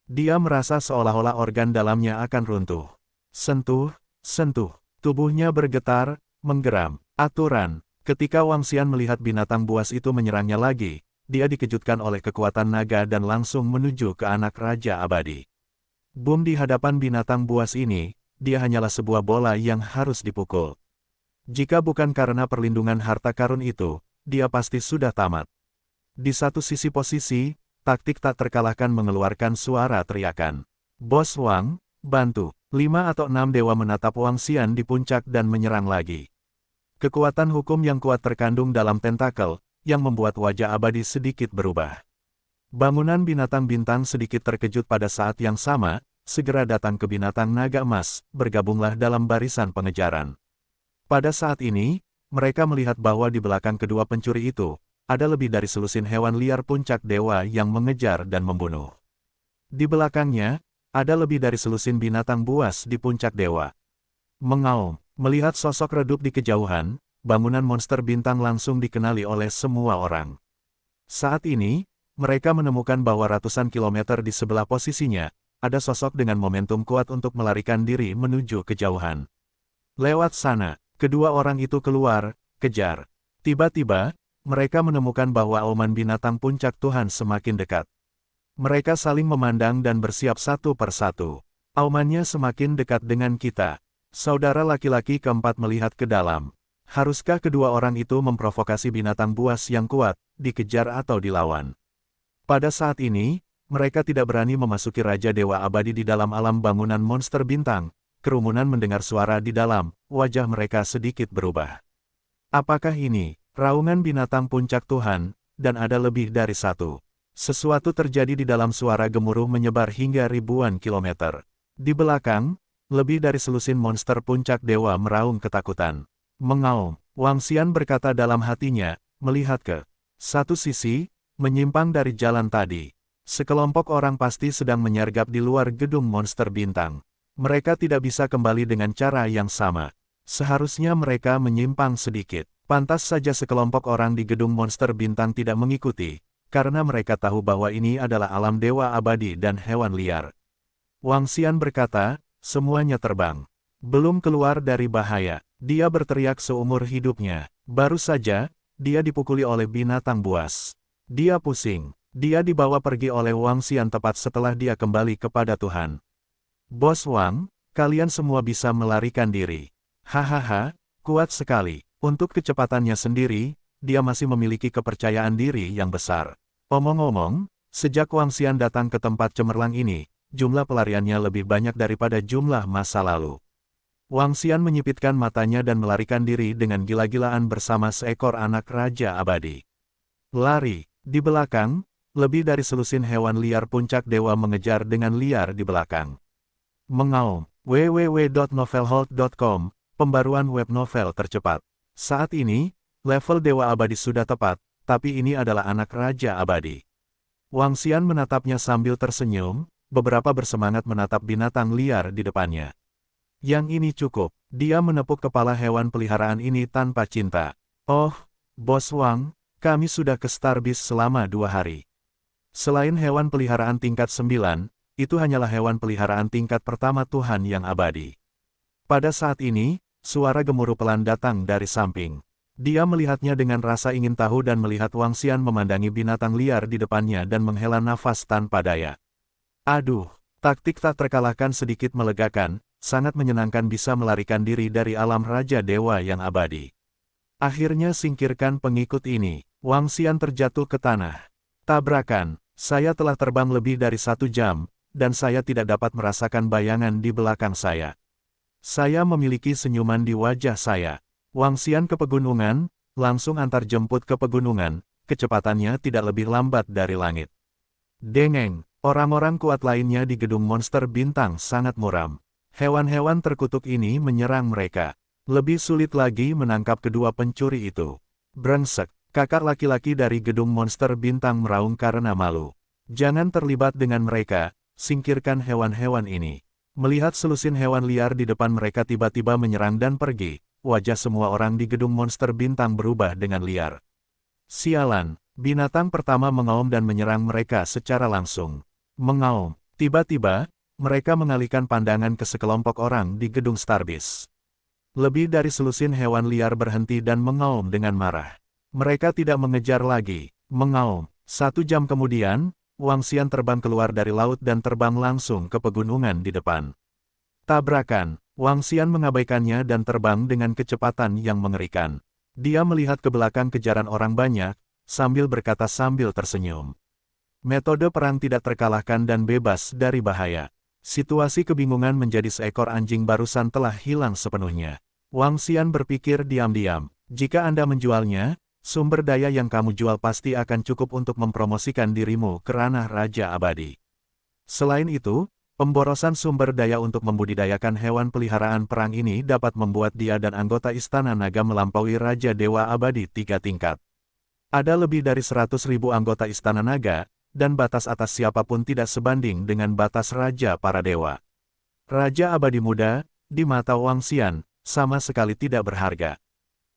Dia merasa seolah-olah organ dalamnya akan runtuh. Sentuh, sentuh. Tubuhnya bergetar, menggeram. Aturan. Ketika Wang Xian melihat binatang buas itu menyerangnya lagi, dia dikejutkan oleh kekuatan naga dan langsung menuju ke anak Raja Abadi. Boom, di hadapan binatang buas ini, dia hanyalah sebuah bola yang harus dipukul. Jika bukan karena perlindungan harta karun itu, dia pasti sudah tamat. Di satu sisi posisi, taktik tak terkalahkan mengeluarkan suara teriakan. Bos Wang, bantu. 5 atau 6 dewa menatap Wang Xian di puncak dan menyerang lagi. Kekuatan hukum yang kuat terkandung dalam tentakel, yang membuat wajah Abadi sedikit berubah. Bangunan binatang bintang sedikit terkejut pada saat yang sama, segera datang ke binatang naga emas, bergabunglah dalam barisan pengejaran. Pada saat ini, mereka melihat bahwa di belakang kedua pencuri itu, ada lebih dari selusin hewan liar puncak dewa yang mengejar dan membunuh. Di belakangnya, ada lebih dari selusin binatang buas di puncak dewa. Mengaum. Melihat sosok redup di kejauhan, bangunan monster bintang langsung dikenali oleh semua orang. Saat ini, mereka menemukan bahwa ratusan kilometer di sebelah posisinya, ada sosok dengan momentum kuat untuk melarikan diri menuju kejauhan. Lewat sana, kedua orang itu keluar, kejar. Tiba-tiba, mereka menemukan bahwa auman binatang puncak Tuhan semakin dekat. Mereka saling memandang dan bersiap satu persatu. Aumannya semakin dekat dengan kita. Saudara laki-laki keempat melihat ke dalam. Haruskah kedua orang itu memprovokasi binatang buas yang kuat, dikejar atau dilawan? Pada saat ini, mereka tidak berani memasuki Raja Dewa Abadi di dalam alam bangunan monster bintang. Kerumunan mendengar suara di dalam, wajah mereka sedikit berubah. Apakah ini raungan binatang puncak Tuhan, dan ada lebih dari satu? Sesuatu terjadi di dalam, suara gemuruh menyebar hingga ribuan kilometer. Di belakang, lebih dari selusin monster puncak dewa meraung ketakutan. Mengaum. Wang Xian berkata dalam hatinya, melihat ke satu sisi, menyimpang dari jalan tadi. Sekelompok orang pasti sedang menyergap di luar gedung monster bintang. Mereka tidak bisa kembali dengan cara yang sama. Seharusnya mereka menyimpang sedikit. Pantas saja sekelompok orang di gedung monster bintang tidak mengikuti, karena mereka tahu bahwa ini adalah alam dewa abadi dan hewan liar. Wang Xian berkata, semuanya terbang. Belum keluar dari bahaya. Dia berteriak seumur hidupnya. Baru saja, dia dipukuli oleh binatang buas. Dia pusing. Dia dibawa pergi oleh Wang Xian tepat setelah dia kembali kepada Tuhan. Bos Wang, kalian semua bisa melarikan diri. Hahaha, kuat sekali. Untuk kecepatannya sendiri, dia masih memiliki kepercayaan diri yang besar. Omong-omong, sejak Wang Xian datang ke tempat cemerlang ini, jumlah pelariannya lebih banyak daripada jumlah masa lalu. Wang Xian menyipitkan matanya dan melarikan diri dengan gila-gilaan bersama seekor anak Raja Abadi. Lari. Di belakang, lebih dari selusin hewan liar puncak dewa mengejar dengan liar di belakang. Mengaum. www.novelhold.com, pembaruan web novel tercepat. Saat ini, level Dewa Abadi sudah tepat, tapi ini adalah anak Raja Abadi. Wang Xian menatapnya sambil tersenyum, beberapa bersemangat menatap binatang liar di depannya. Yang ini cukup, dia menepuk kepala hewan peliharaan ini tanpa cinta. Oh, Bos Wang, kami sudah ke Starbase selama 2 hari. Selain hewan peliharaan tingkat 9, itu hanyalah hewan peliharaan tingkat pertama Tuhan yang abadi. Pada saat ini, suara gemuruh pelan datang dari samping. Dia melihatnya dengan rasa ingin tahu dan melihat Wang Xian memandangi binatang liar di depannya dan menghela nafas tanpa daya. Aduh, taktik tak terkalahkan sedikit melegakan, sangat menyenangkan bisa melarikan diri dari alam Raja Dewa yang abadi. Akhirnya singkirkan pengikut ini. Wang Xian terjatuh ke tanah. Tabrakan, saya telah terbang lebih dari 1 jam, dan saya tidak dapat merasakan bayangan di belakang saya. Saya memiliki senyuman di wajah saya. Wang Xian ke pegunungan, langsung antar jemput ke pegunungan, kecepatannya tidak lebih lambat dari langit. Dengeng, orang-orang kuat lainnya di gedung monster bintang sangat muram. Hewan-hewan terkutuk ini menyerang mereka. Lebih sulit lagi menangkap kedua pencuri itu. Brengsek, kakak laki-laki dari gedung monster bintang meraung karena malu. Jangan terlibat dengan mereka, singkirkan hewan-hewan ini. Melihat selusin hewan liar di depan mereka tiba-tiba menyerang dan pergi, wajah semua orang di gedung monster bintang berubah dengan liar. Sialan, binatang pertama mengaum dan menyerang mereka secara langsung. Mengaum, tiba-tiba, mereka mengalihkan pandangan ke sekelompok orang di gedung Starbase. Lebih dari selusin hewan liar berhenti dan mengaum dengan marah. Mereka tidak mengejar lagi, mengaum. 1 jam kemudian, Wang Xian terbang keluar dari laut dan terbang langsung ke pegunungan di depan. Tabrakan, Wang Xian mengabaikannya dan terbang dengan kecepatan yang mengerikan. Dia melihat ke belakang kejaran orang banyak, sambil berkata sambil tersenyum. Metode perang tidak terkalahkan dan bebas dari bahaya. Situasi kebingungan menjadi seekor anjing barusan telah hilang sepenuhnya. Wang Xian berpikir diam-diam, jika Anda menjualnya, sumber daya yang kamu jual pasti akan cukup untuk mempromosikan dirimu ke ranah Raja Abadi. Selain itu, pemborosan sumber daya untuk membudidayakan hewan peliharaan perang ini dapat membuat dia dan anggota Istana Naga melampaui Raja Dewa Abadi 3 tingkat. Ada lebih dari 100.000 anggota Istana Naga, dan batas atas siapapun tidak sebanding dengan batas Raja para Dewa. Raja Abadi muda, di mata Wang Xian, sama sekali tidak berharga.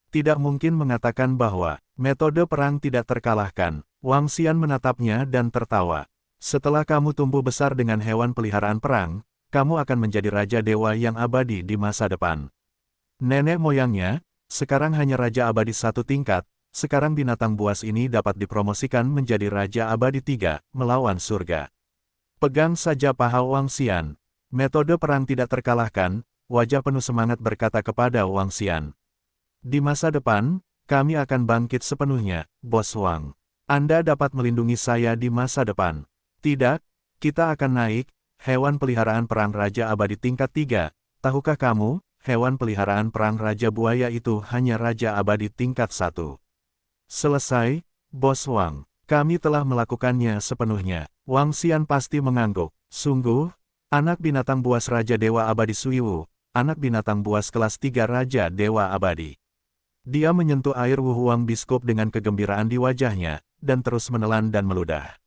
Tidak mungkin mengatakan bahwa metode perang tidak terkalahkan. Wang Xian menatapnya dan tertawa. Setelah kamu tumbuh besar dengan hewan peliharaan perang, kamu akan menjadi Raja Dewa yang abadi di masa depan. Nenek moyangnya, sekarang hanya Raja Abadi 1 tingkat, sekarang binatang buas ini dapat dipromosikan menjadi Raja Abadi 3, melawan surga. Pegang saja paha Wang Xian. Metode perang tidak terkalahkan, wajah penuh semangat berkata kepada Wang Xian. Di masa depan, kami akan bangkit sepenuhnya, Bos Wang. Anda dapat melindungi saya di masa depan. Tidak, kita akan naik, hewan peliharaan perang Raja Abadi tingkat 3. Tahukah kamu, hewan peliharaan perang Raja Buaya itu hanya Raja Abadi tingkat 1. Selesai, Bos Wang. Kami telah melakukannya sepenuhnya. Wang Xian pasti mengangguk. Sungguh, anak binatang buas Raja Dewa Abadi Suiwu, anak binatang buas kelas 3 Raja Dewa Abadi. Dia menyentuh air wuhuang biskop dengan kegembiraan di wajahnya, dan terus menelan dan meludah.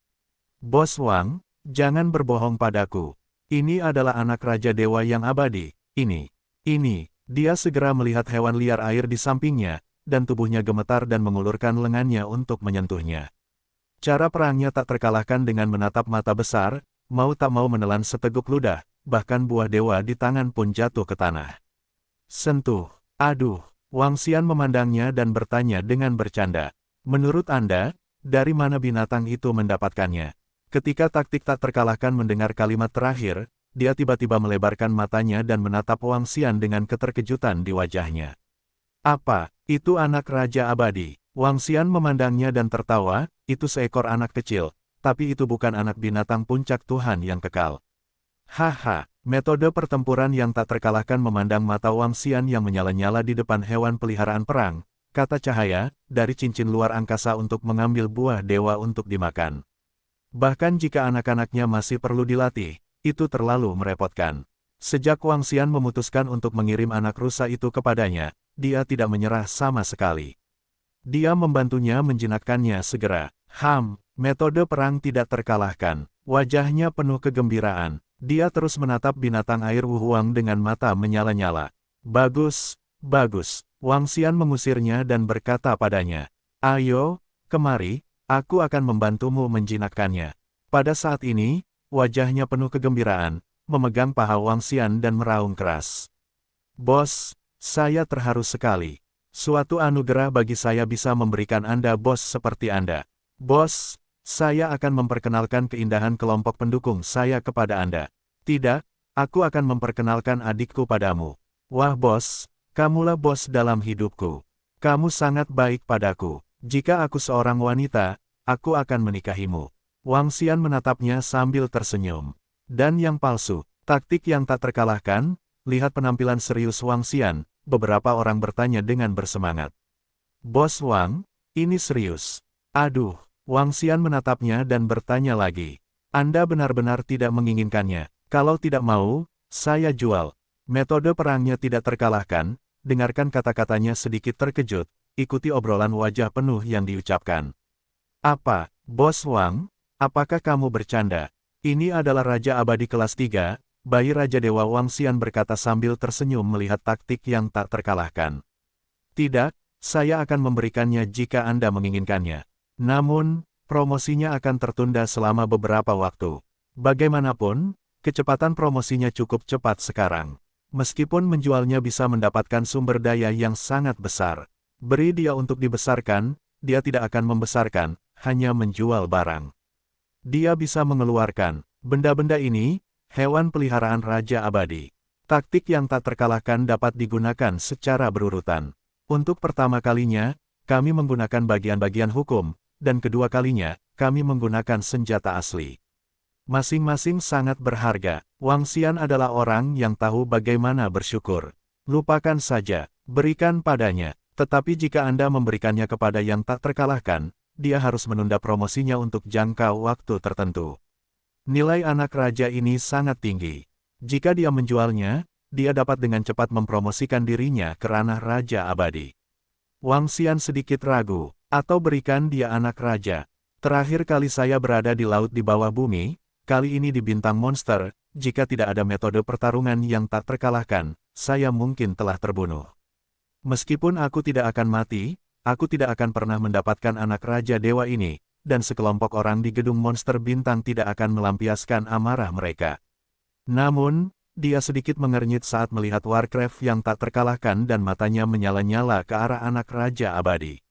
Bos Wang, jangan berbohong padaku. Ini adalah anak Raja Dewa yang abadi. Ini. Dia segera melihat hewan liar air di sampingnya, dan tubuhnya gemetar dan mengulurkan lengannya untuk menyentuhnya. Cara perangnya tak terkalahkan dengan menatap mata besar, mau tak mau menelan seteguk ludah, bahkan buah dewa di tangan pun jatuh ke tanah. Sentuh. Aduh. Wang Xian memandangnya dan bertanya dengan bercanda. Menurut Anda, dari mana binatang itu mendapatkannya? Ketika taktik tak terkalahkan mendengar kalimat terakhir, dia tiba-tiba melebarkan matanya dan menatap Wang Xian dengan keterkejutan di wajahnya. Apa, itu anak Raja Abadi? Wang Xian memandangnya dan tertawa, itu seekor anak kecil, tapi itu bukan anak binatang puncak Tuhan yang kekal. Haha, metode pertempuran yang tak terkalahkan memandang mata Wang Xian yang menyala-nyala di depan hewan peliharaan perang, kata cahaya, dari cincin luar angkasa untuk mengambil buah dewa untuk dimakan. Bahkan jika anak-anaknya masih perlu dilatih, itu terlalu merepotkan. Sejak Wang Xian memutuskan untuk mengirim anak rusa itu kepadanya, dia tidak menyerah sama sekali. Dia membantunya menjinakkannya segera. Metode perang tidak terkalahkan. Wajahnya penuh kegembiraan. Dia terus menatap binatang air wuhuang dengan mata menyala-nyala. Bagus, bagus. Wang Xian mengusirnya dan berkata padanya, ayo, kemari, aku akan membantumu menjinakkannya. Pada saat ini, wajahnya penuh kegembiraan, memegang paha Wang Xian dan meraung keras. Bos, saya terharu sekali. Suatu anugerah bagi saya bisa memberikan Anda bos seperti Anda. Bos, saya akan memperkenalkan keindahan kelompok pendukung saya kepada Anda. Tidak, Aku akan memperkenalkan adikku padamu. Wah bos, kamulah bos dalam hidupku. Kamu sangat baik padaku. Jika aku seorang wanita, aku akan menikahimu. Wang Xian menatapnya sambil tersenyum. Dan yang palsu, taktik yang tak terkalahkan, lihat penampilan serius Wang Xian, beberapa orang bertanya dengan bersemangat. Bos Wang, ini serius. Aduh, Wang Xian menatapnya dan bertanya lagi. Anda benar-benar tidak menginginkannya. Kalau tidak mau, saya jual. Metode perangnya tidak terkalahkan, dengarkan kata-katanya sedikit terkejut, ikuti obrolan wajah penuh yang diucapkan. Apa, Bos Wang? Apakah kamu bercanda? Ini adalah Raja Abadi kelas 3, bayi Raja Dewa Wang Xian berkata sambil tersenyum melihat taktik yang tak terkalahkan. Tidak, saya akan memberikannya jika Anda menginginkannya. Namun, promosinya akan tertunda selama beberapa waktu. Bagaimanapun, kecepatan promosinya cukup cepat sekarang. Meskipun menjualnya bisa mendapatkan sumber daya yang sangat besar. Beri dia untuk dibesarkan, dia tidak akan membesarkan, hanya menjual barang. Dia bisa mengeluarkan benda-benda ini, hewan peliharaan Raja Abadi. Taktik yang tak terkalahkan dapat digunakan secara berurutan. Untuk pertama kalinya, kami menggunakan bagian-bagian hukum, dan kedua kalinya, kami menggunakan senjata asli. Masing-masing sangat berharga. Wang Xian adalah orang yang tahu bagaimana bersyukur. Lupakan saja, berikan padanya. Tetapi jika Anda memberikannya kepada yang tak terkalahkan, dia harus menunda promosinya untuk jangka waktu tertentu. Nilai anak raja ini sangat tinggi. Jika dia menjualnya, dia dapat dengan cepat mempromosikan dirinya ke ranah Raja Abadi. Wang Xian sedikit ragu, atau berikan dia anak raja. Terakhir kali saya berada di laut di bawah bumi, kali ini di bintang monster, jika tidak ada metode pertarungan yang tak terkalahkan, saya mungkin telah terbunuh. Meskipun aku tidak akan mati, aku tidak akan pernah mendapatkan anak Raja Dewa ini, dan sekelompok orang di gedung monster bintang tidak akan melampiaskan amarah mereka. Namun, dia sedikit mengernyit saat melihat Warcraft yang tak terkalahkan dan matanya menyala-nyala ke arah anak Raja Abadi.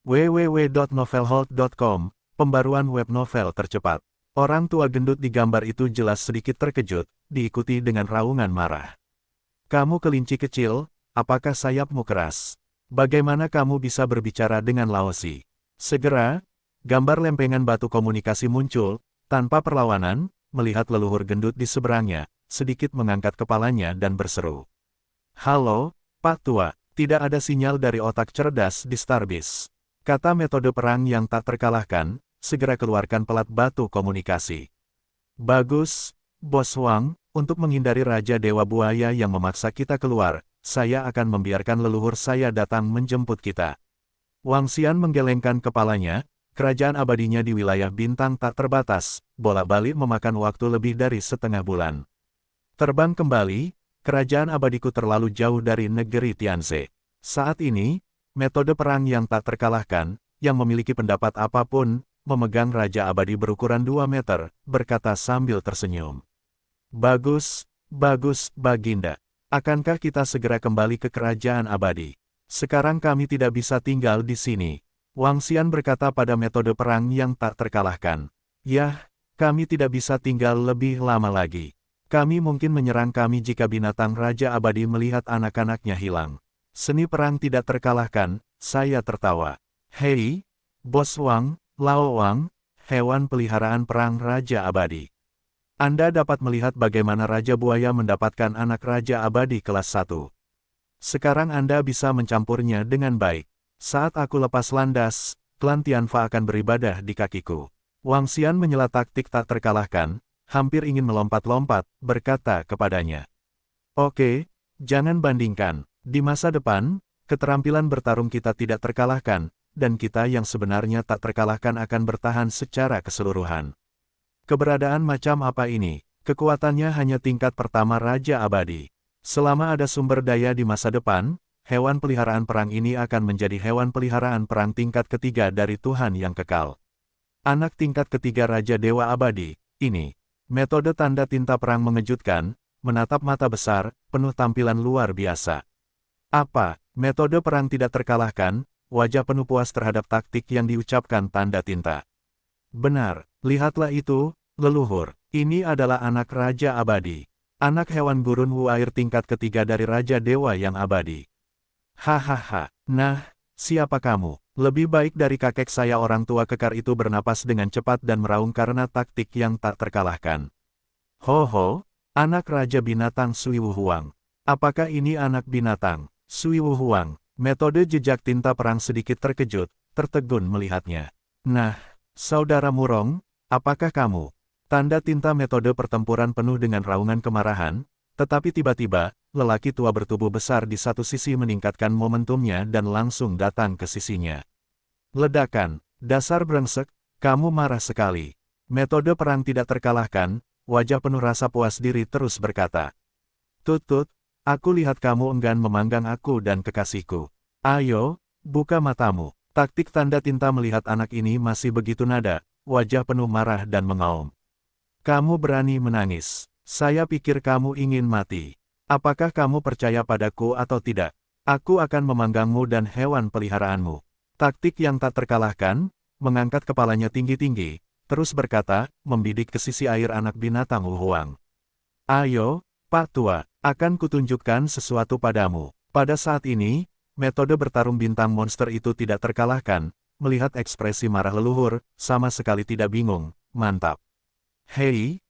www.novelhold.com, pembaruan web novel tercepat. Orang tua gendut di gambar itu jelas sedikit terkejut, diikuti dengan raungan marah. Kamu kelinci kecil, apakah sayapmu keras? Bagaimana kamu bisa berbicara dengan Laozi? Segera, gambar lempengan batu komunikasi muncul, tanpa perlawanan, melihat leluhur gendut di seberangnya, sedikit mengangkat kepalanya dan berseru. Halo, Pak Tua, tidak ada sinyal dari otak cerdas di Starbase. Kata metode perang yang tak terkalahkan, segera keluarkan pelat batu komunikasi. Bagus, Bos Wang, untuk menghindari Raja Dewa Buaya yang memaksa kita keluar, saya akan membiarkan leluhur saya datang menjemput kita. Wang Xian menggelengkan kepalanya, kerajaan abadinya di wilayah bintang tak terbatas, bolak-balik memakan waktu lebih dari setengah bulan. Terbang kembali, kerajaan abadiku terlalu jauh dari negeri Tianze. Saat ini, metode perang yang tak terkalahkan, yang memiliki pendapat apapun, memegang Raja Abadi berukuran 2 meter, berkata sambil tersenyum. Bagus, bagus, Baginda. Akankah kita segera kembali ke kerajaan abadi? Sekarang kami tidak bisa tinggal di sini. Wang Xian berkata pada metode perang yang tak terkalahkan. Yah, kami tidak bisa tinggal lebih lama lagi. Kami mungkin menyerang kami jika binatang Raja Abadi melihat anak-anaknya hilang. Seni perang tidak terkalahkan, saya tertawa. Hei, Bos Wang, Lao Wang, hewan peliharaan perang Raja Abadi. Anda dapat melihat bagaimana Raja Buaya mendapatkan anak Raja Abadi kelas 1. Sekarang Anda bisa mencampurnya dengan baik. Saat aku lepas landas, klan Tianfa akan beribadah di kakiku. Wang Xian menyela taktik tak terkalahkan, hampir ingin melompat-lompat, berkata kepadanya. Oke, jangan bandingkan. Di masa depan, keterampilan bertarung kita tidak terkalahkan, dan kita yang sebenarnya tak terkalahkan akan bertahan secara keseluruhan. Keberadaan macam apa ini? Kekuatannya hanya tingkat pertama Raja Abadi. Selama ada sumber daya di masa depan, hewan peliharaan perang ini akan menjadi hewan peliharaan perang tingkat ketiga dari Tuhan yang kekal. Anak tingkat ketiga Raja Dewa Abadi, ini. Metode tanda tinta perang mengejutkan, menatap mata besar, penuh tampilan luar biasa. Apa, metode perang tidak terkalahkan? Wajah penuh puas terhadap taktik yang diucapkan tanda tinta. Benar, lihatlah itu, leluhur. Ini adalah anak Raja Abadi. Anak hewan gurun Wu air tingkat ketiga dari Raja Dewa yang abadi. Hahaha. Nah, siapa kamu? Lebih baik dari kakek saya. Orang tua kekar itu bernapas dengan cepat dan meraung karena taktik yang tak terkalahkan. Ho, anak Raja Binatang Sui Wuhuang. Apakah ini anak binatang? Sui Wuhuang. Metode jejak tinta perang sedikit terkejut, tertegun melihatnya. Nah, saudara Murong, apakah kamu? Tanda tinta metode pertempuran penuh dengan raungan kemarahan, tetapi tiba-tiba, lelaki tua bertubuh besar di satu sisi meningkatkan momentumnya dan langsung datang ke sisinya. Ledakan, dasar brengsek, kamu marah sekali. Metode perang tidak terkalahkan, wajah penuh rasa puas diri terus berkata. Tut, aku lihat kamu enggan memanggang aku dan kekasihku. Ayo, buka matamu. Taktik tanda tinta melihat anak ini masih begitu nada, wajah penuh marah dan mengaum. Kamu berani menangis. Saya pikir kamu ingin mati. Apakah kamu percaya padaku atau tidak? Aku akan memanggangmu dan hewan peliharaanmu. Taktik yang tak terkalahkan, mengangkat kepalanya tinggi-tinggi, terus berkata, membidik ke sisi air anak binatang Wuhuang. Ayo, Pak Tua, akan kutunjukkan sesuatu padamu. Pada saat ini, metode bertarung bintang monster itu tidak terkalahkan, melihat ekspresi marah leluhur, sama sekali tidak bingung, mantap. Hei,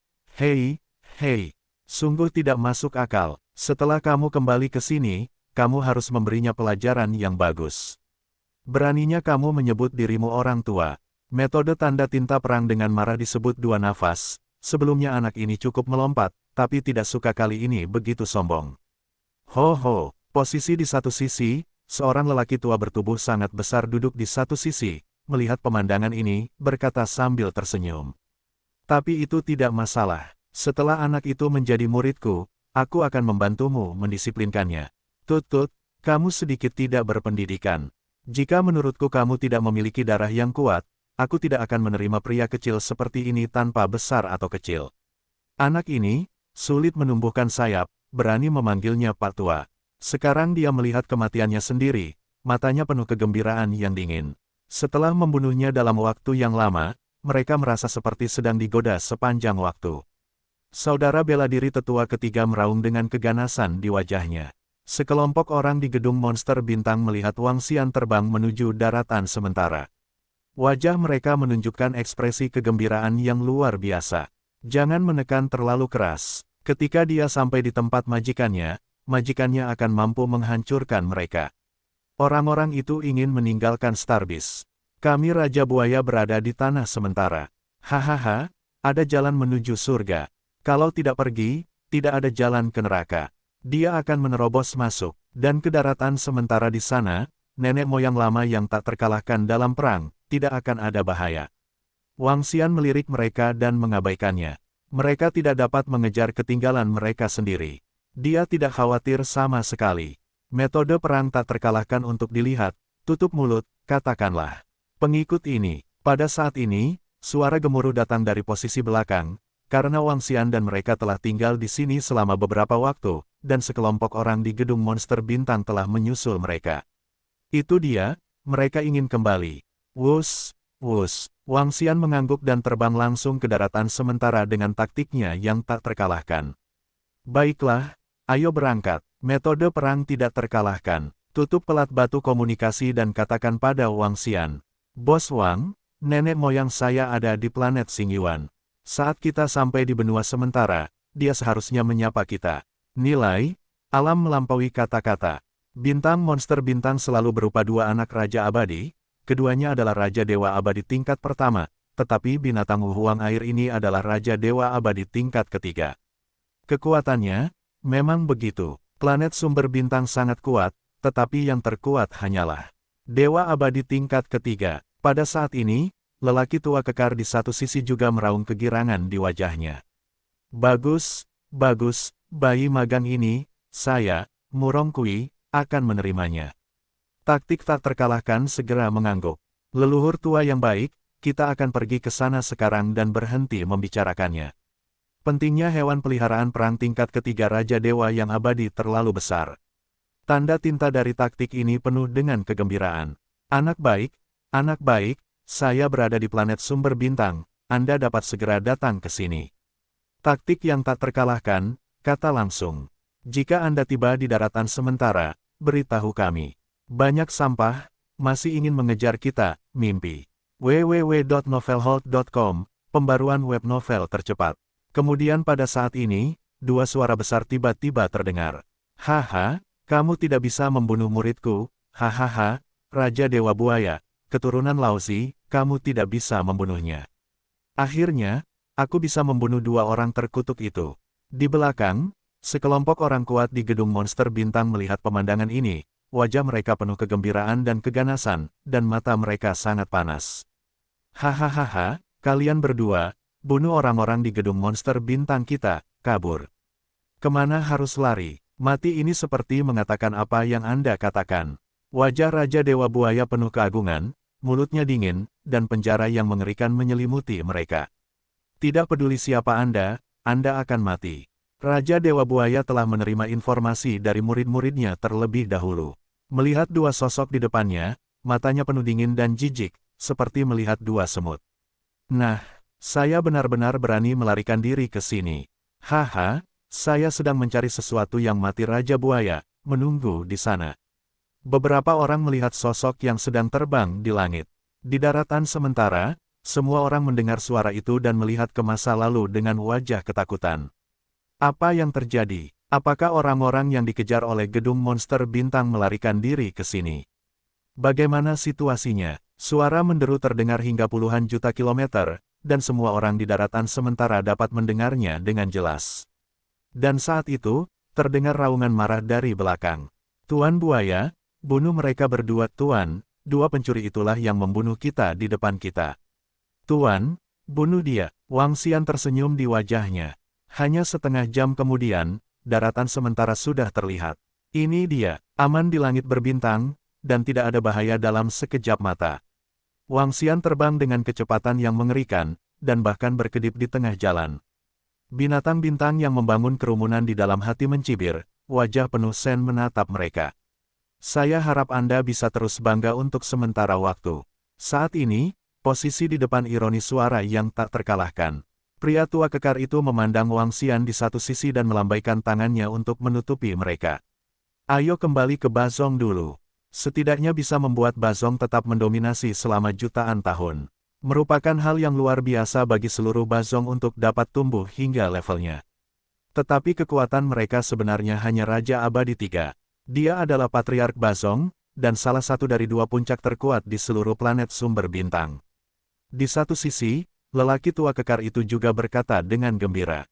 sungguh tidak masuk akal. Setelah kamu kembali ke sini, kamu harus memberinya pelajaran yang bagus. Beraninya kamu menyebut dirimu orang tua. Metode tanda tinta perang dengan marah disebut dua nafas. Sebelumnya anak ini cukup melompat, tapi tidak suka kali ini begitu sombong. Ho, posisi di satu sisi, seorang lelaki tua bertubuh sangat besar duduk di satu sisi, melihat pemandangan ini, berkata sambil tersenyum. Tapi itu tidak masalah. Setelah anak itu menjadi muridku, aku akan membantumu mendisiplinkannya. Tut, kamu sedikit tidak berpendidikan. Jika menurutku kamu tidak memiliki darah yang kuat, aku tidak akan menerima pria kecil seperti ini tanpa besar atau kecil. Anak ini, sulit menumbuhkan sayap, berani memanggilnya Pak Tua. Sekarang dia melihat kematiannya sendiri, matanya penuh kegembiraan yang dingin. Setelah membunuhnya dalam waktu yang lama, mereka merasa seperti sedang digoda sepanjang waktu. Saudara bela diri tetua ketiga meraung dengan keganasan di wajahnya. Sekelompok orang di gedung monster bintang melihat Wang Xian terbang menuju daratan sementara. Wajah mereka menunjukkan ekspresi kegembiraan yang luar biasa. Jangan menekan terlalu keras. Ketika dia sampai di tempat majikannya akan mampu menghancurkan mereka. Orang-orang itu ingin meninggalkan Starbase. Kami Raja Buaya berada di tanah sementara. Hahaha, ada jalan menuju surga. Kalau tidak pergi, tidak ada jalan ke neraka. Dia akan menerobos masuk, dan ke daratan sementara di sana, nenek moyang lama yang tak terkalahkan dalam perang, tidak akan ada bahaya. Wang Xian melirik mereka dan mengabaikannya. Mereka tidak dapat mengejar ketinggalan mereka sendiri. Dia tidak khawatir sama sekali. Metode perang tak terkalahkan untuk dilihat, tutup mulut, katakanlah. Pengikut ini, pada saat ini, suara gemuruh datang dari posisi belakang, karena Wang Xian dan mereka telah tinggal di sini selama beberapa waktu, dan sekelompok orang di gedung monster bintang telah menyusul mereka. Itu dia, mereka ingin kembali. Wus, Wang Xian mengangguk dan terbang langsung ke daratan sementara dengan taktiknya yang tak terkalahkan. Baiklah, ayo berangkat, metode perang tidak terkalahkan. Tutup pelat batu komunikasi dan katakan pada Wang Xian. Bos Wang, nenek moyang saya ada di planet Xingyuan. Saat kita sampai di benua sementara, dia seharusnya menyapa kita. Nilai, alam melampaui kata-kata. Bintang monster bintang selalu berupa dua anak raja abadi, keduanya adalah Raja Dewa Abadi tingkat pertama, tetapi binatang Wuhuang air ini adalah Raja Dewa Abadi tingkat ketiga. Kekuatannya, memang begitu. Planet sumber bintang sangat kuat, tetapi yang terkuat hanyalah Dewa Abadi tingkat ketiga. Pada saat ini, lelaki tua kekar di satu sisi juga meraung kegirangan di wajahnya. Bagus, bayi magang ini, saya, Murong Kui, akan menerimanya. Taktik tak terkalahkan segera mengangguk. Leluhur tua yang baik, kita akan pergi ke sana sekarang dan berhenti membicarakannya. Pentingnya hewan peliharaan perang tingkat ketiga Raja Dewa yang abadi terlalu besar. Tanda tinta dari taktik ini penuh dengan kegembiraan. Anak baik, saya berada di planet sumber bintang, Anda dapat segera datang ke sini. Taktik yang tak terkalahkan, kata langsung. Jika Anda tiba di daratan sementara, beritahu kami. Banyak sampah, masih ingin mengejar kita, mimpi. www.novelhold.com, pembaruan web novel tercepat. Kemudian pada saat ini, dua suara besar tiba-tiba terdengar. Haha, kamu tidak bisa membunuh muridku, hahaha, Raja Dewa Buaya, keturunan Laozi, kamu tidak bisa membunuhnya. Akhirnya, aku bisa membunuh dua orang terkutuk itu. Di belakang, sekelompok orang kuat di gedung monster bintang melihat pemandangan ini, wajah mereka penuh kegembiraan dan keganasan, dan mata mereka sangat panas. Hahaha, kalian berdua, bunuh orang-orang di gedung monster bintang kita, kabur. Kemana harus lari? Mati ini seperti mengatakan apa yang Anda katakan. Wajah Raja Dewa Buaya penuh keagungan, mulutnya dingin, dan penjara yang mengerikan menyelimuti mereka. Tidak peduli siapa Anda akan mati. Raja Dewa Buaya telah menerima informasi dari murid-muridnya terlebih dahulu. Melihat dua sosok di depannya, matanya penuh dingin dan jijik, seperti melihat dua semut. Nah, saya benar-benar berani melarikan diri ke sini. Haha, saya sedang mencari sesuatu yang mati. Raja Buaya menunggu di sana. Beberapa orang melihat sosok yang sedang terbang di langit. Di daratan sementara, semua orang mendengar suara itu dan melihat ke masa lalu dengan wajah ketakutan. Apa yang terjadi? Apakah orang-orang yang dikejar oleh gedung monster bintang melarikan diri ke sini? Bagaimana situasinya? Suara menderu terdengar hingga puluhan juta kilometer, dan semua orang di daratan sementara dapat mendengarnya dengan jelas. Dan saat itu, terdengar raungan marah dari belakang. Tuan Buaya, bunuh mereka berdua. Tuan, dua pencuri itulah yang membunuh kita di depan kita. Tuan, bunuh dia. Wang Xian tersenyum di wajahnya. Hanya setengah jam kemudian, daratan sementara sudah terlihat. Ini dia, aman di langit berbintang, dan tidak ada bahaya dalam sekejap mata. Wang Xian terbang dengan kecepatan yang mengerikan, dan bahkan berkedip di tengah jalan. Binatang bintang yang membangun kerumunan di dalam hati mencibir, wajah penuh sen menatap mereka. Saya harap Anda bisa terus bangga untuk sementara waktu. Saat ini, posisi di depan ironis suara yang tak terkalahkan. Pria tua kekar itu memandang Wang Xian di satu sisi dan melambaikan tangannya untuk menutupi mereka. Ayo kembali ke Bazong dulu. Setidaknya bisa membuat Bazong tetap mendominasi selama jutaan tahun. Merupakan hal yang luar biasa bagi seluruh Bazong untuk dapat tumbuh hingga levelnya. Tetapi kekuatan mereka sebenarnya hanya Raja Abadi 3. Dia adalah Patriark Bazong, dan salah satu dari dua puncak terkuat di seluruh planet sumber bintang. Di satu sisi, lelaki tua kekar itu juga berkata dengan gembira.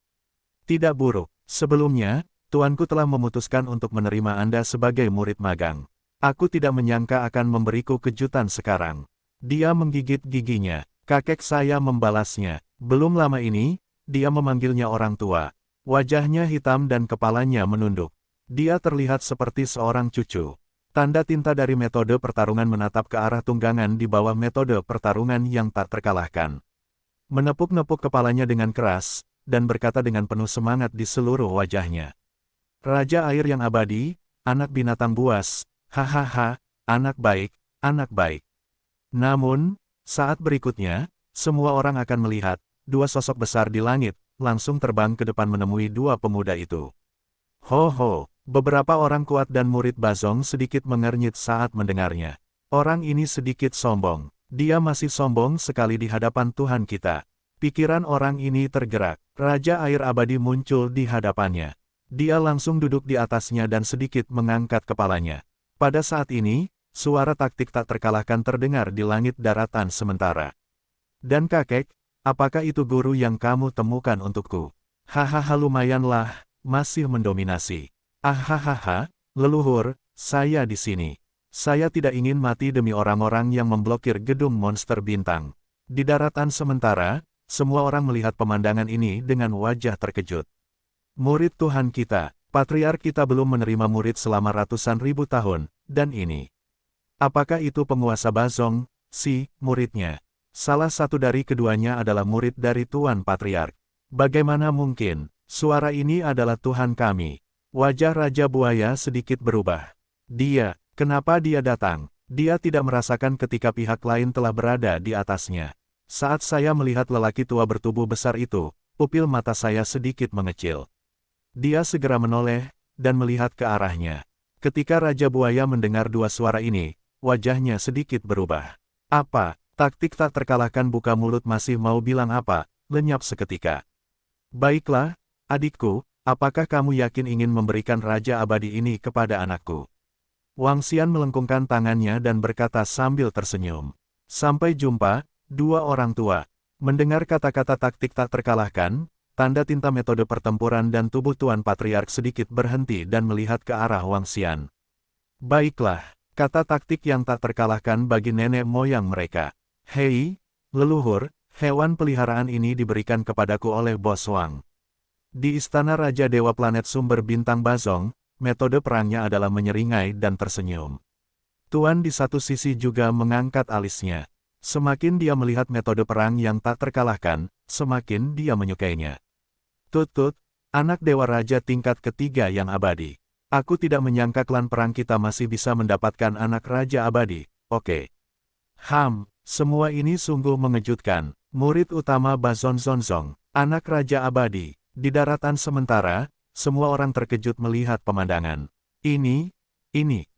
Tidak buruk, sebelumnya, tuanku telah memutuskan untuk menerima Anda sebagai murid magang. Aku tidak menyangka akan memberiku kejutan sekarang. Dia menggigit giginya. Kakek saya membalasnya. Belum lama ini, dia memanggilnya orang tua. Wajahnya hitam dan kepalanya menunduk. Dia terlihat seperti seorang cucu. Tanda tinta dari metode pertarungan menatap ke arah tunggangan di bawah metode pertarungan yang tak terkalahkan. Menepuk-nepuk kepalanya dengan keras, dan berkata dengan penuh semangat di seluruh wajahnya. Raja air yang abadi, anak binatang buas, hahaha, anak baik, anak baik. Namun, saat berikutnya, semua orang akan melihat, dua sosok besar di langit, langsung terbang ke depan menemui dua pemuda itu. Ho ho, beberapa orang kuat dan murid Bazong sedikit mengernyit saat mendengarnya. Orang ini sedikit sombong. Dia masih sombong sekali di hadapan Tuhan kita. Pikiran orang ini tergerak. Raja air abadi muncul di hadapannya. Dia langsung duduk di atasnya dan sedikit mengangkat kepalanya. Pada saat ini, suara taktik tak terkalahkan terdengar di langit daratan sementara. Dan kakek, apakah itu guru yang kamu temukan untukku? Hahaha, lumayanlah, masih mendominasi. Ahahaha, leluhur, saya di sini. Saya tidak ingin mati demi orang-orang yang memblokir gedung monster bintang. Di daratan sementara, semua orang melihat pemandangan ini dengan wajah terkejut. Murid Tuhan kita, Patriark kita belum menerima murid selama ratusan ribu tahun, dan ini. Apakah itu penguasa Bazong, si muridnya? Salah satu dari keduanya adalah murid dari Tuan Patriark. Bagaimana mungkin? Suara ini adalah Tuhan kami. Wajah Raja Buaya sedikit berubah. Kenapa dia datang? Dia tidak merasakan ketika pihak lain telah berada di atasnya. Saat saya melihat lelaki tua bertubuh besar itu, pupil mata saya sedikit mengecil. Dia segera menoleh, dan melihat ke arahnya. Ketika Raja Buaya mendengar dua suara ini, wajahnya sedikit berubah. Apa, taktik tak terkalahkan buka mulut masih mau bilang apa, lenyap seketika. Baiklah, adikku, apakah kamu yakin ingin memberikan Raja Abadi ini kepada anakku? Wang Xian melengkungkan tangannya dan berkata sambil tersenyum. Sampai jumpa, dua orang tua. Mendengar kata-kata taktik tak terkalahkan, tanda tinta metode pertempuran dan tubuh Tuan Patriark sedikit berhenti dan melihat ke arah Wang Xian. Baiklah, kata taktik yang tak terkalahkan bagi nenek moyang mereka. Hei, leluhur, hewan peliharaan ini diberikan kepadaku oleh Bos Wang. Di Istana Raja Dewa Planet Sumber Bintang Bazong, metode perangnya adalah menyeringai dan tersenyum. Tuan di satu sisi juga mengangkat alisnya. Semakin dia melihat metode perang yang tak terkalahkan, semakin dia menyukainya. Tut-tut, anak Dewa Raja tingkat ketiga yang abadi. Aku tidak menyangka klan perang kita masih bisa mendapatkan anak Raja Abadi, oke. Semua ini sungguh mengejutkan. Murid utama Bazon Zonzong, anak Raja Abadi. Di daratan sementara, semua orang terkejut melihat pemandangan. Ini,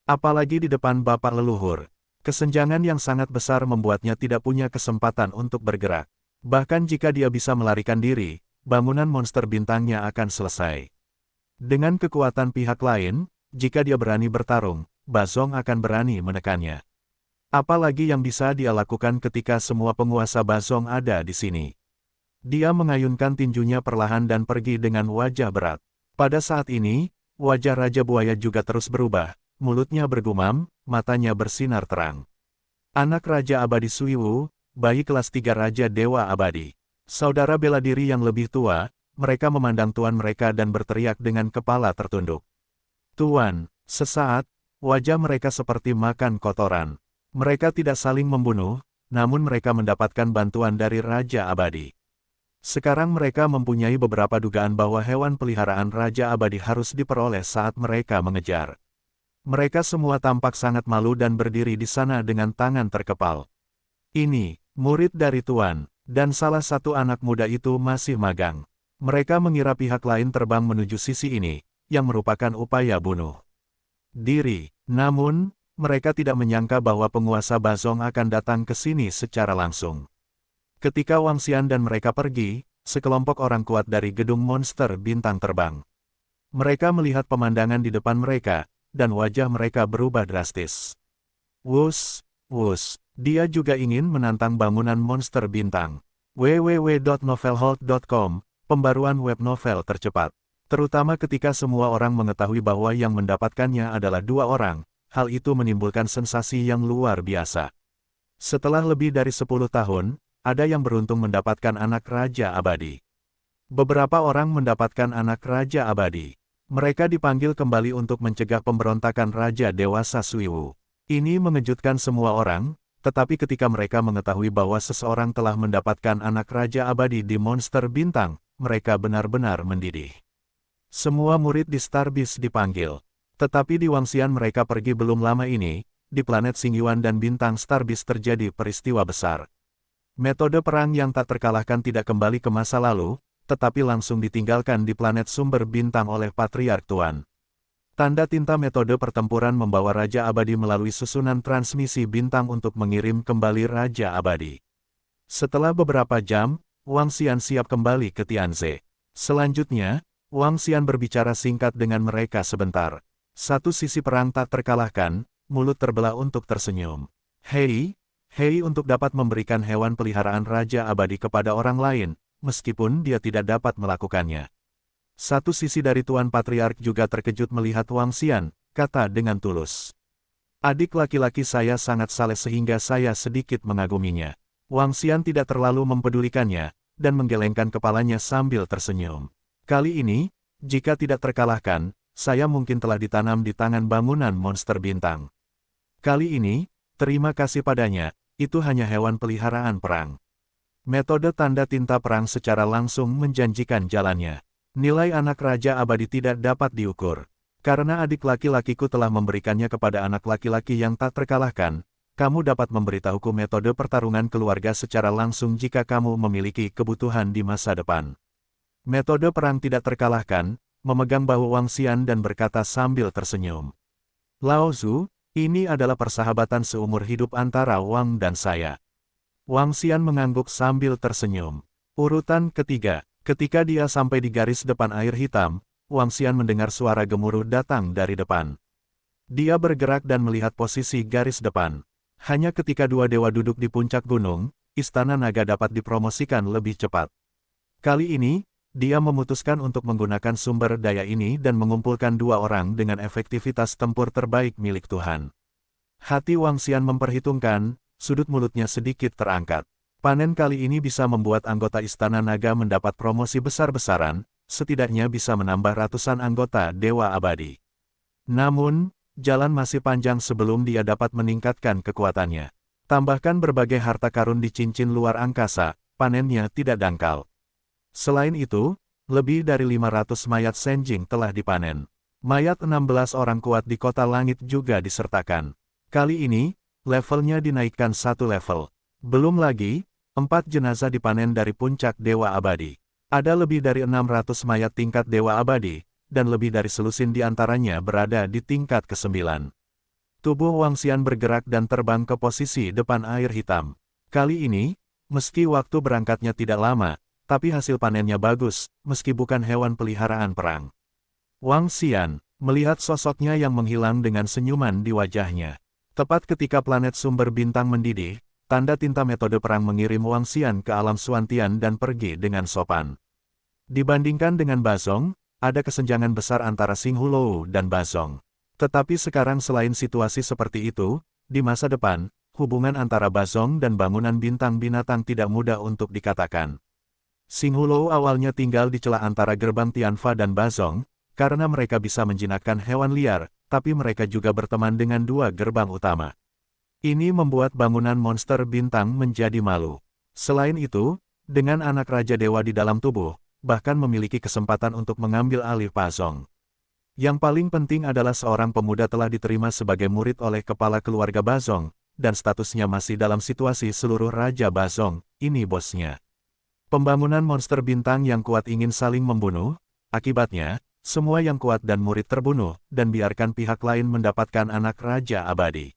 apalagi di depan bapak leluhur. Kesenjangan yang sangat besar membuatnya tidak punya kesempatan untuk bergerak. Bahkan jika dia bisa melarikan diri, bangunan monster bintangnya akan selesai. Dengan kekuatan pihak lain, jika dia berani bertarung, Bazong akan berani menekannya. Apalagi yang bisa dia lakukan ketika semua penguasa Bazong ada di sini. Dia mengayunkan tinjunya perlahan dan pergi dengan wajah berat. Pada saat ini, wajah Raja Buaya juga terus berubah, mulutnya bergumam, matanya bersinar terang. Anak Raja Abadi Suiwu, bayi kelas 3 Raja Dewa Abadi. Saudara bela diri yang lebih tua, mereka memandang tuan mereka dan berteriak dengan kepala tertunduk. Tuan, sesaat, wajah mereka seperti makan kotoran. Mereka tidak saling membunuh, namun mereka mendapatkan bantuan dari Raja Abadi. Sekarang mereka mempunyai beberapa dugaan bahwa hewan peliharaan Raja Abadi harus diperoleh saat mereka mengejar. Mereka semua tampak sangat malu dan berdiri di sana dengan tangan terkepal. Ini, murid dari Tuan, dan salah satu anak muda itu masih magang. Mereka mengira pihak lain terbang menuju sisi ini, yang merupakan upaya bunuh diri. Namun, mereka tidak menyangka bahwa penguasa Bazong akan datang ke sini secara langsung. Ketika Wang Xian dan mereka pergi, sekelompok orang kuat dari gedung monster bintang terbang. Mereka melihat pemandangan di depan mereka, dan wajah mereka berubah drastis. Wuss, dia juga ingin menantang bangunan monster bintang. www.novelhold.com, pembaruan web novel tercepat. Terutama ketika semua orang mengetahui bahwa yang mendapatkannya adalah dua orang, hal itu menimbulkan sensasi yang luar biasa. Setelah lebih dari 10 tahun, ada yang beruntung mendapatkan anak Raja Abadi. Beberapa orang mendapatkan anak Raja Abadi. Mereka dipanggil kembali untuk mencegah pemberontakan Raja Dewasa Suiwu. Ini mengejutkan semua orang, tetapi ketika mereka mengetahui bahwa seseorang telah mendapatkan anak Raja Abadi di monster bintang, mereka benar-benar mendidih. Semua murid di Starbis dipanggil. Tetapi di Wang Xian mereka pergi belum lama ini, di planet Xingyuan dan bintang Starbis terjadi peristiwa besar. Metode perang yang tak terkalahkan tidak kembali ke masa lalu, tetapi langsung ditinggalkan di planet sumber bintang oleh Patriark Tuan. Tanda tinta metode pertempuran membawa Raja Abadi melalui susunan transmisi bintang untuk mengirim kembali Raja Abadi. Setelah beberapa jam, Wang Xian siap kembali ke Tianze. Selanjutnya, Wang Xian berbicara singkat dengan mereka sebentar. Satu sisi perang tak terkalahkan, mulut terbelah untuk tersenyum. Hei, untuk dapat memberikan hewan peliharaan Raja Abadi kepada orang lain, meskipun dia tidak dapat melakukannya. Satu sisi dari Tuan Patriark juga terkejut melihat Wang Xian, kata dengan tulus. Adik laki-laki saya sangat saleh sehingga saya sedikit mengaguminya. Wang Xian tidak terlalu mempedulikannya, dan menggelengkan kepalanya sambil tersenyum. Kali ini, jika tidak terkalahkan, saya mungkin telah ditanam di tangan bangunan monster bintang. Kali ini, terima kasih padanya, itu hanya hewan peliharaan perang. Metode tanda tinta perang secara langsung menjanjikan jalannya. Nilai anak Raja Abadi tidak dapat diukur. Karena adik laki-lakiku telah memberikannya kepada anak laki-laki yang tak terkalahkan, kamu dapat memberitahuku metode pertarungan keluarga secara langsung jika kamu memiliki kebutuhan di masa depan. Metode perang tidak terkalahkan, memegang bahu Wang Xian dan berkata sambil tersenyum. Lao Zu, ini adalah persahabatan seumur hidup antara Wang dan saya. Wang Xian mengangguk sambil tersenyum. Urutan ketiga, ketika dia sampai di garis depan air hitam, Wang Xian mendengar suara gemuruh datang dari depan. Dia bergerak dan melihat posisi garis depan. Hanya ketika dua dewa duduk di puncak gunung, Istana Naga dapat dipromosikan lebih cepat. Kali ini, dia memutuskan untuk menggunakan sumber daya ini dan mengumpulkan dua orang dengan efektivitas tempur terbaik milik Tuhan. Hati Wang Xian memperhitungkan, sudut mulutnya sedikit terangkat. Panen kali ini bisa membuat anggota Istana Naga mendapat promosi besar-besaran, setidaknya bisa menambah ratusan anggota Dewa Abadi. Namun, jalan masih panjang sebelum dia dapat meningkatkan kekuatannya. Tambahkan berbagai harta karun di cincin luar angkasa, panennya tidak dangkal. Selain itu, lebih dari 500 mayat Senjing telah dipanen. Mayat 16 orang kuat di kota langit juga disertakan. Kali ini, levelnya dinaikkan satu level. Belum lagi, 4 jenazah dipanen dari puncak Dewa Abadi. Ada lebih dari 600 mayat tingkat Dewa Abadi, dan lebih dari selusin di antaranya berada di tingkat ke-9. Tubuh Wang Xian bergerak dan terbang ke posisi depan air hitam. Kali ini, meski waktu berangkatnya tidak lama, tapi hasil panennya bagus, meski bukan hewan peliharaan perang. Wang Xian melihat sosoknya yang menghilang dengan senyuman di wajahnya. Tepat ketika planet sumber bintang mendidih, tanda tinta metode perang mengirim Wang Xian ke alam Suantian dan pergi dengan sopan. Dibandingkan dengan Bazong, ada kesenjangan besar antara Xing Hulou dan Bazong. Tetapi sekarang selain situasi seperti itu, di masa depan, hubungan antara Bazong dan bangunan bintang binatang tidak mudah untuk dikatakan. Xing Hulou awalnya tinggal di celah antara gerbang Tianfa dan Bazong, karena mereka bisa menjinakkan hewan liar, tapi mereka juga berteman dengan dua gerbang utama. Ini membuat bangunan monster bintang menjadi malu. Selain itu, dengan anak Raja Dewa di dalam tubuh, bahkan memiliki kesempatan untuk mengambil alih Bazong. Yang paling penting adalah seorang pemuda telah diterima sebagai murid oleh kepala keluarga Bazong, dan statusnya masih dalam situasi seluruh Raja Bazong, ini bosnya. Pembangunan monster bintang yang kuat ingin saling membunuh, akibatnya, semua yang kuat dan murid terbunuh, dan biarkan pihak lain mendapatkan anak Raja Abadi.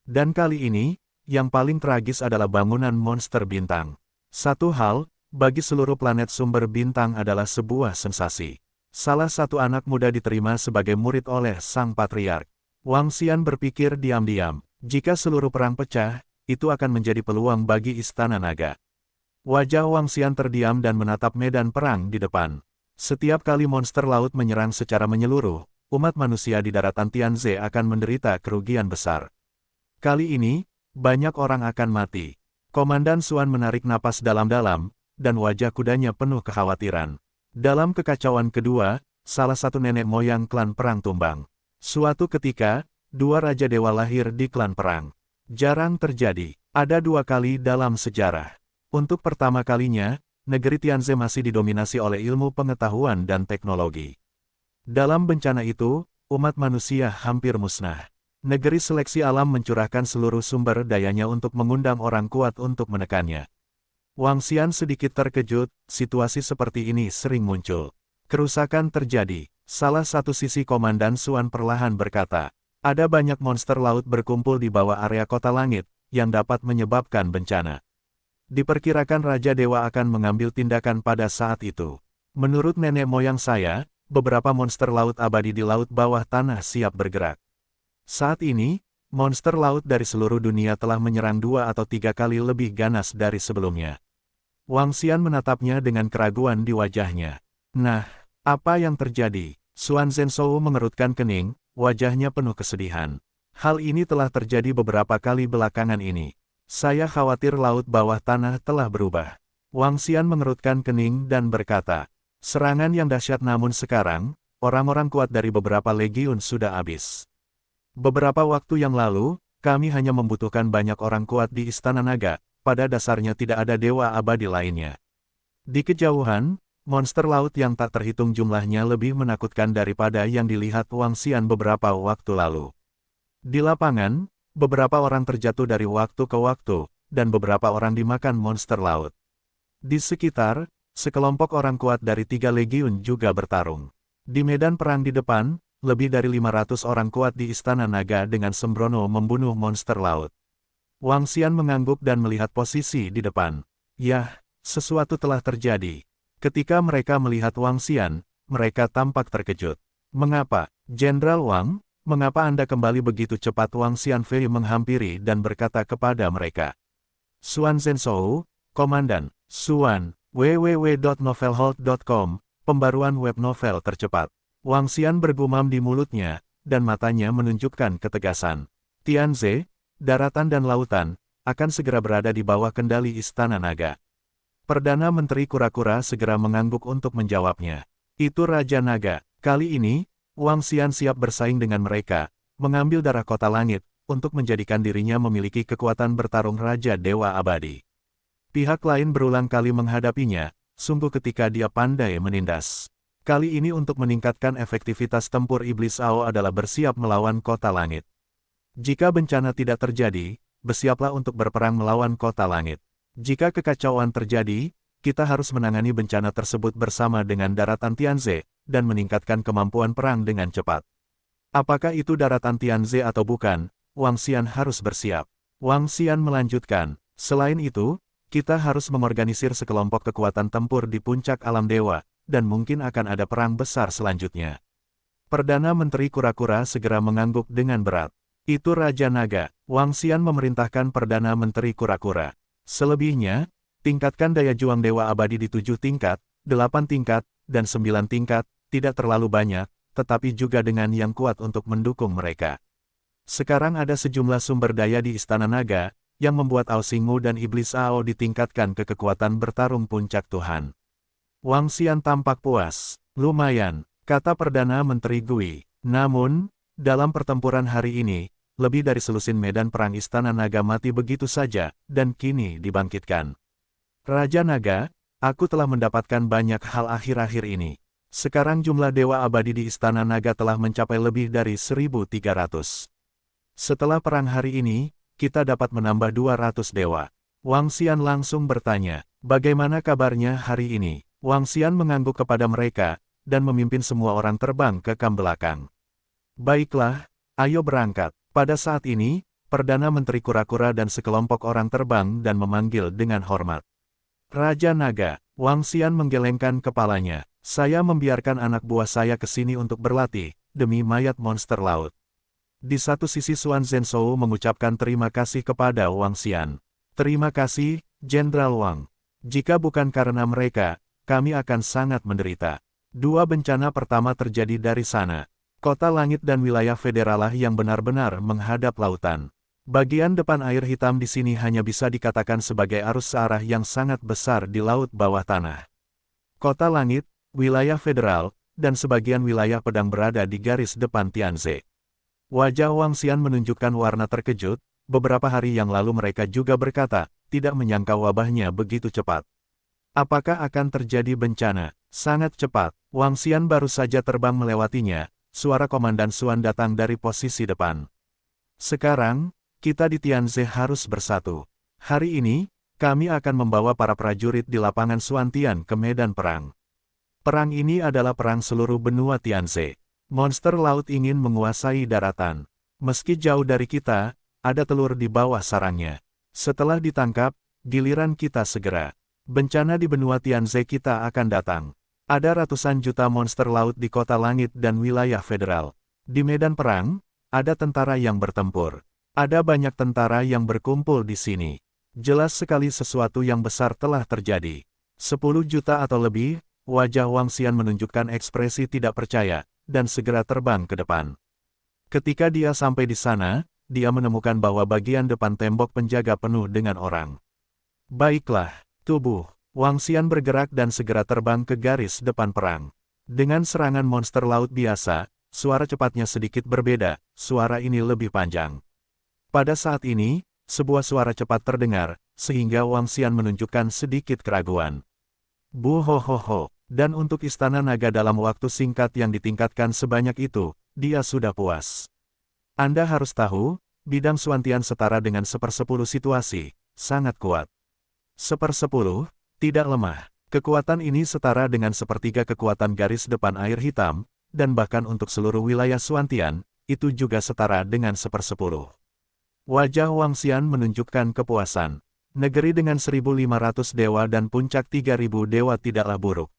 Dan kali ini, yang paling tragis adalah bangunan monster bintang. Satu hal, bagi seluruh planet sumber bintang adalah sebuah sensasi. Salah satu anak muda diterima sebagai murid oleh sang patriark. Wang Xian berpikir diam-diam, jika seluruh perang pecah, itu akan menjadi peluang bagi Istana Naga. Wajah Wang Xian terdiam dan menatap medan perang di depan. Setiap kali monster laut menyerang secara menyeluruh, umat manusia di daratan Tianze akan menderita kerugian besar. Kali ini, banyak orang akan mati. Komandan Xuan menarik napas dalam-dalam, dan wajah kudanya penuh kekhawatiran. Dalam kekacauan kedua, salah satu nenek moyang klan perang tumbang. Suatu ketika, dua Raja Dewa lahir di klan perang. Jarang terjadi, ada dua kali dalam sejarah. Untuk pertama kalinya, negeri Tianze masih didominasi oleh ilmu pengetahuan dan teknologi. Dalam bencana itu, umat manusia hampir musnah. Negeri seleksi alam mencurahkan seluruh sumber dayanya untuk mengundang orang kuat untuk menekannya. Wang Xian sedikit terkejut, situasi seperti ini sering muncul. Kerusakan terjadi. Salah satu sisi Komandan Xuan perlahan berkata, ada banyak monster laut berkumpul di bawah area kota langit, yang dapat menyebabkan bencana. Diperkirakan Raja Dewa akan mengambil tindakan pada saat itu. Menurut nenek moyang saya, beberapa monster laut abadi di laut bawah tanah siap bergerak. Saat ini, monster laut dari seluruh dunia telah menyerang 2 atau 3 kali lebih ganas dari sebelumnya. Wang Xian menatapnya dengan keraguan di wajahnya. Nah, apa yang terjadi? Xuan Zhenshou mengerutkan kening, wajahnya penuh kesedihan. Hal ini telah terjadi beberapa kali belakangan ini. Saya khawatir laut bawah tanah telah berubah. Wang Xian mengerutkan kening dan berkata, serangan yang dahsyat namun sekarang, orang-orang kuat dari beberapa legiun sudah habis. Beberapa waktu yang lalu, kami hanya membutuhkan banyak orang kuat di Istana Naga, pada dasarnya tidak ada dewa abadi lainnya. Di kejauhan, monster laut yang tak terhitung jumlahnya lebih menakutkan daripada yang dilihat Wang Xian beberapa waktu lalu. Di lapangan, beberapa orang terjatuh dari waktu ke waktu, dan beberapa orang dimakan monster laut. Di sekitar, sekelompok orang kuat dari 3 legiun juga bertarung. Di medan perang di depan, lebih dari 500 orang kuat di Istana Naga dengan sembrono membunuh monster laut. Wang Xian mengangguk dan melihat posisi di depan. Yah, sesuatu telah terjadi. Ketika mereka melihat Wang Xian, mereka tampak terkejut. Mengapa, Jenderal Wang? Mengapa Anda kembali begitu cepat? Wang Xianfei menghampiri dan berkata kepada mereka. Xuan Zhenshou, Komandan, Xuan, www.novelhold.com, pembaruan web novel tercepat. Wang Xian bergumam di mulutnya, dan matanya menunjukkan ketegasan. Tianze, daratan dan lautan, akan segera berada di bawah kendali Istana Naga. Perdana Menteri Kura-Kura segera mengangguk untuk menjawabnya. Itu Raja Naga. Kali ini, Wang Xian siap bersaing dengan mereka, mengambil darah kota langit, untuk menjadikan dirinya memiliki kekuatan bertarung Raja Dewa Abadi. Pihak lain berulang kali menghadapinya, sungguh ketika dia pandai menindas. Kali ini untuk meningkatkan efektivitas tempur Iblis Ao adalah bersiap melawan kota langit. Jika bencana tidak terjadi, bersiaplah untuk berperang melawan kota langit. Jika kekacauan terjadi, kita harus menangani bencana tersebut bersama dengan daratan Tianze, dan meningkatkan kemampuan perang dengan cepat. Apakah itu daratan Tianze atau bukan, Wang Xian harus bersiap. Wang Xian melanjutkan, selain itu, kita harus mengorganisir sekelompok kekuatan tempur di puncak alam dewa, dan mungkin akan ada perang besar selanjutnya. Perdana Menteri Kura-Kura segera mengangguk dengan berat. Itu Raja Naga. Wang Xian memerintahkan Perdana Menteri Kura-Kura. Selebihnya, tingkatkan daya juang Dewa Abadi di 7 tingkat, 8 tingkat, dan 9 tingkat, tidak terlalu banyak, tetapi juga dengan yang kuat untuk mendukung mereka. Sekarang ada sejumlah sumber daya di Istana Naga, yang membuat Ao Xingmu dan Iblis Ao ditingkatkan ke kekuatan bertarung puncak Tuhan. Wang Xian tampak puas. Lumayan, kata Perdana Menteri Gui. Namun, dalam pertempuran hari ini, lebih dari selusin medan perang Istana Naga mati begitu saja, dan kini dibangkitkan. Raja Naga, aku telah mendapatkan banyak hal akhir-akhir ini. Sekarang jumlah Dewa Abadi di Istana Naga telah mencapai lebih dari 1.300. Setelah perang hari ini, kita dapat menambah 200 dewa. Wang Xian langsung bertanya, bagaimana kabarnya hari ini? Wang Xian mengangguk kepada mereka, dan memimpin semua orang terbang ke kam belakang. Baiklah, ayo berangkat. Pada saat ini, Perdana Menteri Kura-Kura dan sekelompok orang terbang dan memanggil dengan hormat. Raja Naga, Wang Xian menggelengkan kepalanya. Saya membiarkan anak buah saya ke sini untuk berlatih, demi mayat monster laut. Di satu sisi Xuan Zhenshou mengucapkan terima kasih kepada Wang Xian. Terima kasih, Jenderal Wang. Jika bukan karena mereka, kami akan sangat menderita. Dua bencana pertama terjadi dari sana. Kota langit dan wilayah federalah yang benar-benar menghadap lautan. Bagian depan air hitam di sini hanya bisa dikatakan sebagai arus searah yang sangat besar di laut bawah tanah. Kota langit, wilayah federal, dan sebagian wilayah pedang berada di garis depan Tianze. Wajah Wang Xian menunjukkan warna terkejut, beberapa hari yang lalu mereka juga berkata, tidak menyangka wabahnya begitu cepat. Apakah akan terjadi bencana? Sangat cepat, Wang Xian baru saja terbang melewatinya, suara Komandan Xuan datang dari posisi depan. Sekarang, kita di Tianze harus bersatu. Hari ini, kami akan membawa para prajurit di lapangan Xuantian ke medan perang. Perang ini adalah perang seluruh benua Tianze. Monster laut ingin menguasai daratan. Meski jauh dari kita, ada telur di bawah sarangnya. Setelah ditangkap, giliran kita segera. Bencana di benua Tianze kita akan datang. Ada ratusan juta monster laut di kota langit dan wilayah federal. Di medan perang, ada tentara yang bertempur. Ada banyak tentara yang berkumpul di sini. Jelas sekali sesuatu yang besar telah terjadi. 10 juta atau lebih. Wajah Wang Xian menunjukkan ekspresi tidak percaya, dan segera terbang ke depan. Ketika dia sampai di sana, dia menemukan bahwa bagian depan tembok penjaga penuh dengan orang. Baiklah, tubuh. Wang Xian bergerak dan segera terbang ke garis depan perang. Dengan serangan monster laut biasa, suara cepatnya sedikit berbeda, suara ini lebih panjang. Pada saat ini, sebuah suara cepat terdengar, sehingga Wang Xian menunjukkan sedikit keraguan. Buhohoho. Dan untuk Istana Naga dalam waktu singkat yang ditingkatkan sebanyak itu, dia sudah puas. Anda harus tahu, bidang Xuantian setara dengan 1/10 situasi, sangat kuat. 1/10, tidak lemah. Kekuatan ini setara dengan 1/3 kekuatan garis depan air hitam, dan bahkan untuk seluruh wilayah Suantian, itu juga setara dengan 1/10. Wajah Wang Xian menunjukkan kepuasan. Negeri dengan 1.500 dewa dan puncak 3.000 dewa tidaklah buruk.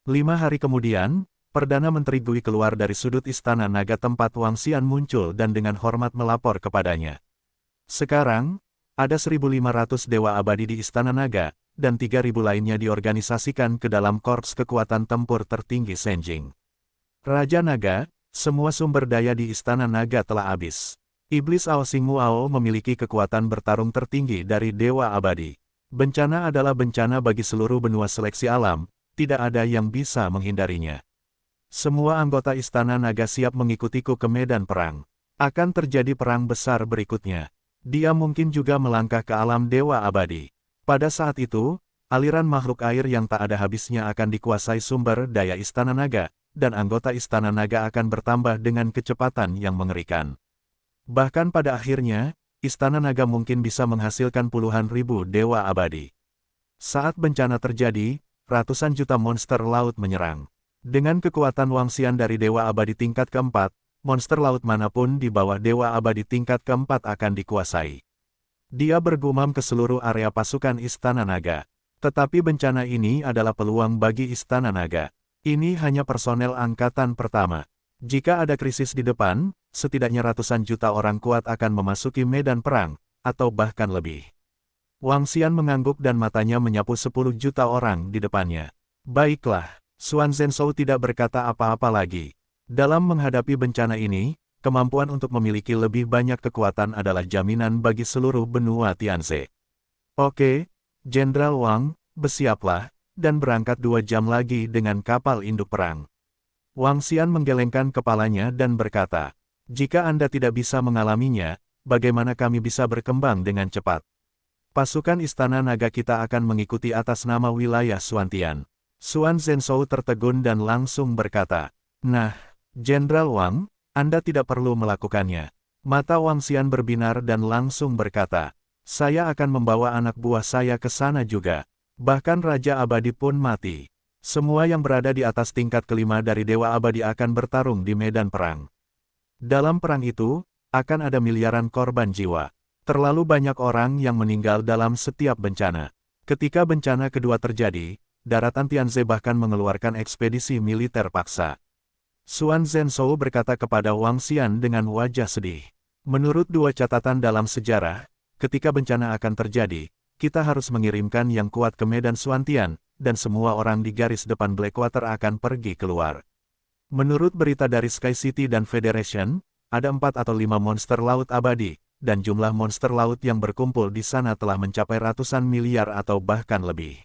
5 hari kemudian, Perdana Menteri Gui keluar dari sudut istana naga tempat Wang Xian muncul dan dengan hormat melapor kepadanya. Sekarang, ada 1.500 dewa abadi di istana naga, dan 3.000 lainnya diorganisasikan ke dalam korps kekuatan tempur tertinggi Senjing. Raja Naga, semua sumber daya di istana naga telah habis. Iblis Ao Xingmu Ao memiliki kekuatan bertarung tertinggi dari dewa abadi. Bencana adalah bencana bagi seluruh benua seleksi alam, tidak ada yang bisa menghindarinya. Semua anggota istana naga siap mengikutiku ke medan perang. Akan terjadi perang besar berikutnya. Dia mungkin juga melangkah ke alam dewa abadi. Pada saat itu, aliran makhluk air yang tak ada habisnya akan dikuasai sumber daya istana naga, dan anggota istana naga akan bertambah dengan kecepatan yang mengerikan. Bahkan pada akhirnya, istana naga mungkin bisa menghasilkan puluhan ribu dewa abadi. Saat bencana terjadi, ratusan juta monster laut menyerang. Dengan kekuatan Wang Xian dari dewa abadi tingkat keempat, monster laut manapun di bawah dewa abadi tingkat keempat akan dikuasai. Dia bergumam ke seluruh area pasukan istana naga. Tetapi bencana ini adalah peluang bagi istana naga. Ini hanya personel angkatan pertama. Jika ada krisis di depan, setidaknya ratusan juta orang kuat akan memasuki medan perang, atau bahkan lebih. Wang Xian mengangguk dan matanya menyapu 10 juta orang di depannya. Baiklah, Xuan Zhenshou tidak berkata apa-apa lagi. Dalam menghadapi bencana ini, kemampuan untuk memiliki lebih banyak kekuatan adalah jaminan bagi seluruh benua Tianze. Oke, Jenderal Wang, bersiaplah, dan berangkat 2 jam lagi dengan kapal induk perang. Wang Xian menggelengkan kepalanya dan berkata, jika Anda tidak bisa mengalaminya, bagaimana kami bisa berkembang dengan cepat? Pasukan istana naga kita akan mengikuti atas nama wilayah Suantian. Xuan Zhenshou tertegun dan langsung berkata, nah, Jenderal Wang, Anda tidak perlu melakukannya. Mata Wang Xian berbinar dan langsung berkata, saya akan membawa anak buah saya ke sana juga. Bahkan Raja Abadi pun mati. Semua yang berada di atas tingkat kelima dari Dewa Abadi akan bertarung di medan perang. Dalam perang itu, akan ada miliaran korban jiwa. Terlalu banyak orang yang meninggal dalam setiap bencana. Ketika bencana kedua terjadi, daratan Tianze bahkan mengeluarkan ekspedisi militer paksa. Xuan Zhenshou berkata kepada Wang Xian dengan wajah sedih. Menurut 2 catatan dalam sejarah, ketika bencana akan terjadi, kita harus mengirimkan yang kuat ke medan Suantian, dan semua orang di garis depan Blackwater akan pergi keluar. Menurut berita dari Sky City dan Federation, ada 4 atau 5 monster laut abadi, dan jumlah monster laut yang berkumpul di sana telah mencapai ratusan miliar atau bahkan lebih.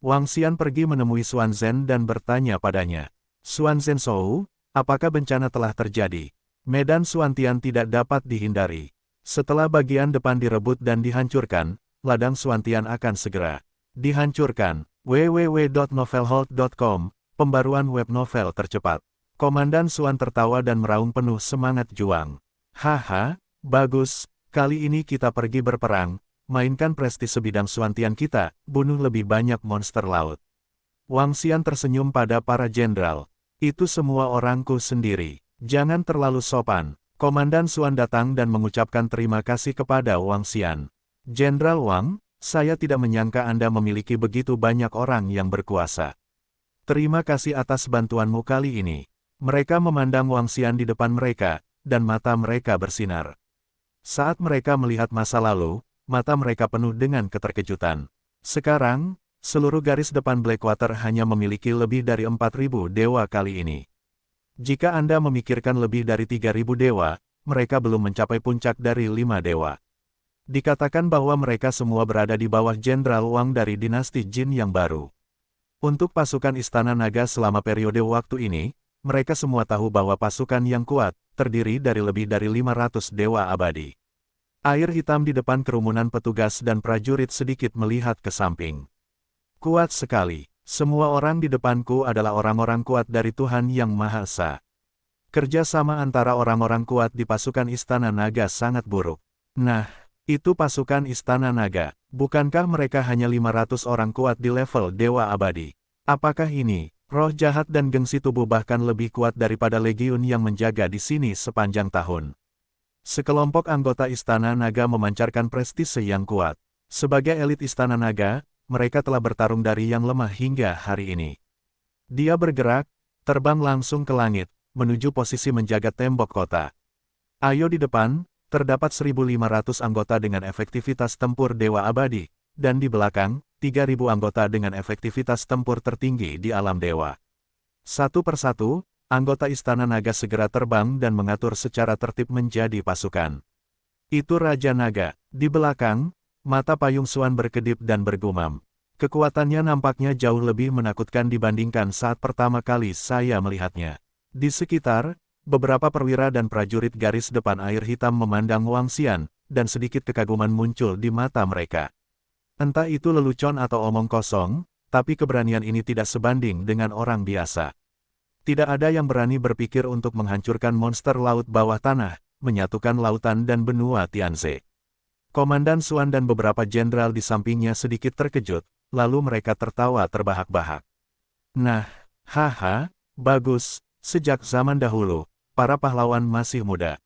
Wang Xian pergi menemui Xuan Zhen dan bertanya padanya, Xuan Zhenshou, apakah bencana telah terjadi? Medan Suantian tidak dapat dihindari. Setelah bagian depan direbut dan dihancurkan, ladang Suantian akan segera dihancurkan. www.novelhold.com, pembaruan web novel tercepat. Komandan Xuan tertawa dan meraung penuh semangat juang. Haha, bagus, kali ini kita pergi berperang. Mainkan prestis sebidang Suantian kita, bunuh lebih banyak monster laut. Wang Xian tersenyum pada para jenderal. Itu semua orangku sendiri. Jangan terlalu sopan. Komandan Xuan datang dan mengucapkan terima kasih kepada Wang Xian. Jenderal Wang, saya tidak menyangka Anda memiliki begitu banyak orang yang berkuasa. Terima kasih atas bantuanmu kali ini. Mereka memandang Wang Xian di depan mereka, dan mata mereka bersinar. Saat mereka melihat masa lalu, mata mereka penuh dengan keterkejutan. Sekarang, seluruh garis depan Blackwater hanya memiliki lebih dari 4.000 dewa kali ini. Jika Anda memikirkan lebih dari 3.000 dewa, mereka belum mencapai puncak dari 5 dewa. Dikatakan bahwa mereka semua berada di bawah Jenderal Wang dari dinasti Jin yang baru. Untuk pasukan Istana Naga selama periode waktu ini, mereka semua tahu bahwa pasukan yang kuat, terdiri dari lebih dari 500 dewa abadi. Air hitam di depan kerumunan petugas dan prajurit sedikit melihat ke samping. Kuat sekali. Semua orang di depanku adalah orang-orang kuat dari Tuhan Yang Maha Esa. Kerjasama antara orang-orang kuat di pasukan Istana Naga sangat buruk. Nah, itu pasukan Istana Naga. Bukankah mereka hanya 500 orang kuat di level Dewa Abadi? Apakah ini Roh jahat dan gengsi tubuh bahkan lebih kuat daripada legiun yang menjaga di sini sepanjang tahun. Sekelompok anggota Istana Naga memancarkan prestise yang kuat. Sebagai elit Istana Naga, mereka telah bertarung dari yang lemah hingga hari ini. Dia bergerak, terbang langsung ke langit, menuju posisi menjaga tembok kota. Ayo di depan, terdapat 1.500 anggota dengan efektivitas tempur Dewa Abadi, dan di belakang, 3.000 anggota dengan efektivitas tempur tertinggi di alam dewa. Satu persatu, anggota Istana Naga segera terbang dan mengatur secara tertib menjadi pasukan. Itu Raja Naga. Di belakang, mata Payung Xuan berkedip dan bergumam. Kekuatannya nampaknya jauh lebih menakutkan dibandingkan saat pertama kali saya melihatnya. Di sekitar, beberapa perwira dan prajurit garis depan air hitam memandang Wang Xian, dan sedikit kekaguman muncul di mata mereka. Entah itu lelucon atau omong kosong, tapi keberanian ini tidak sebanding dengan orang biasa. Tidak ada yang berani berpikir untuk menghancurkan monster laut bawah tanah, menyatukan lautan dan benua Tianze. Komandan Xuan dan beberapa jenderal di sampingnya sedikit terkejut, lalu mereka tertawa terbahak-bahak. Nah, haha, bagus, sejak zaman dahulu, para pahlawan masih muda.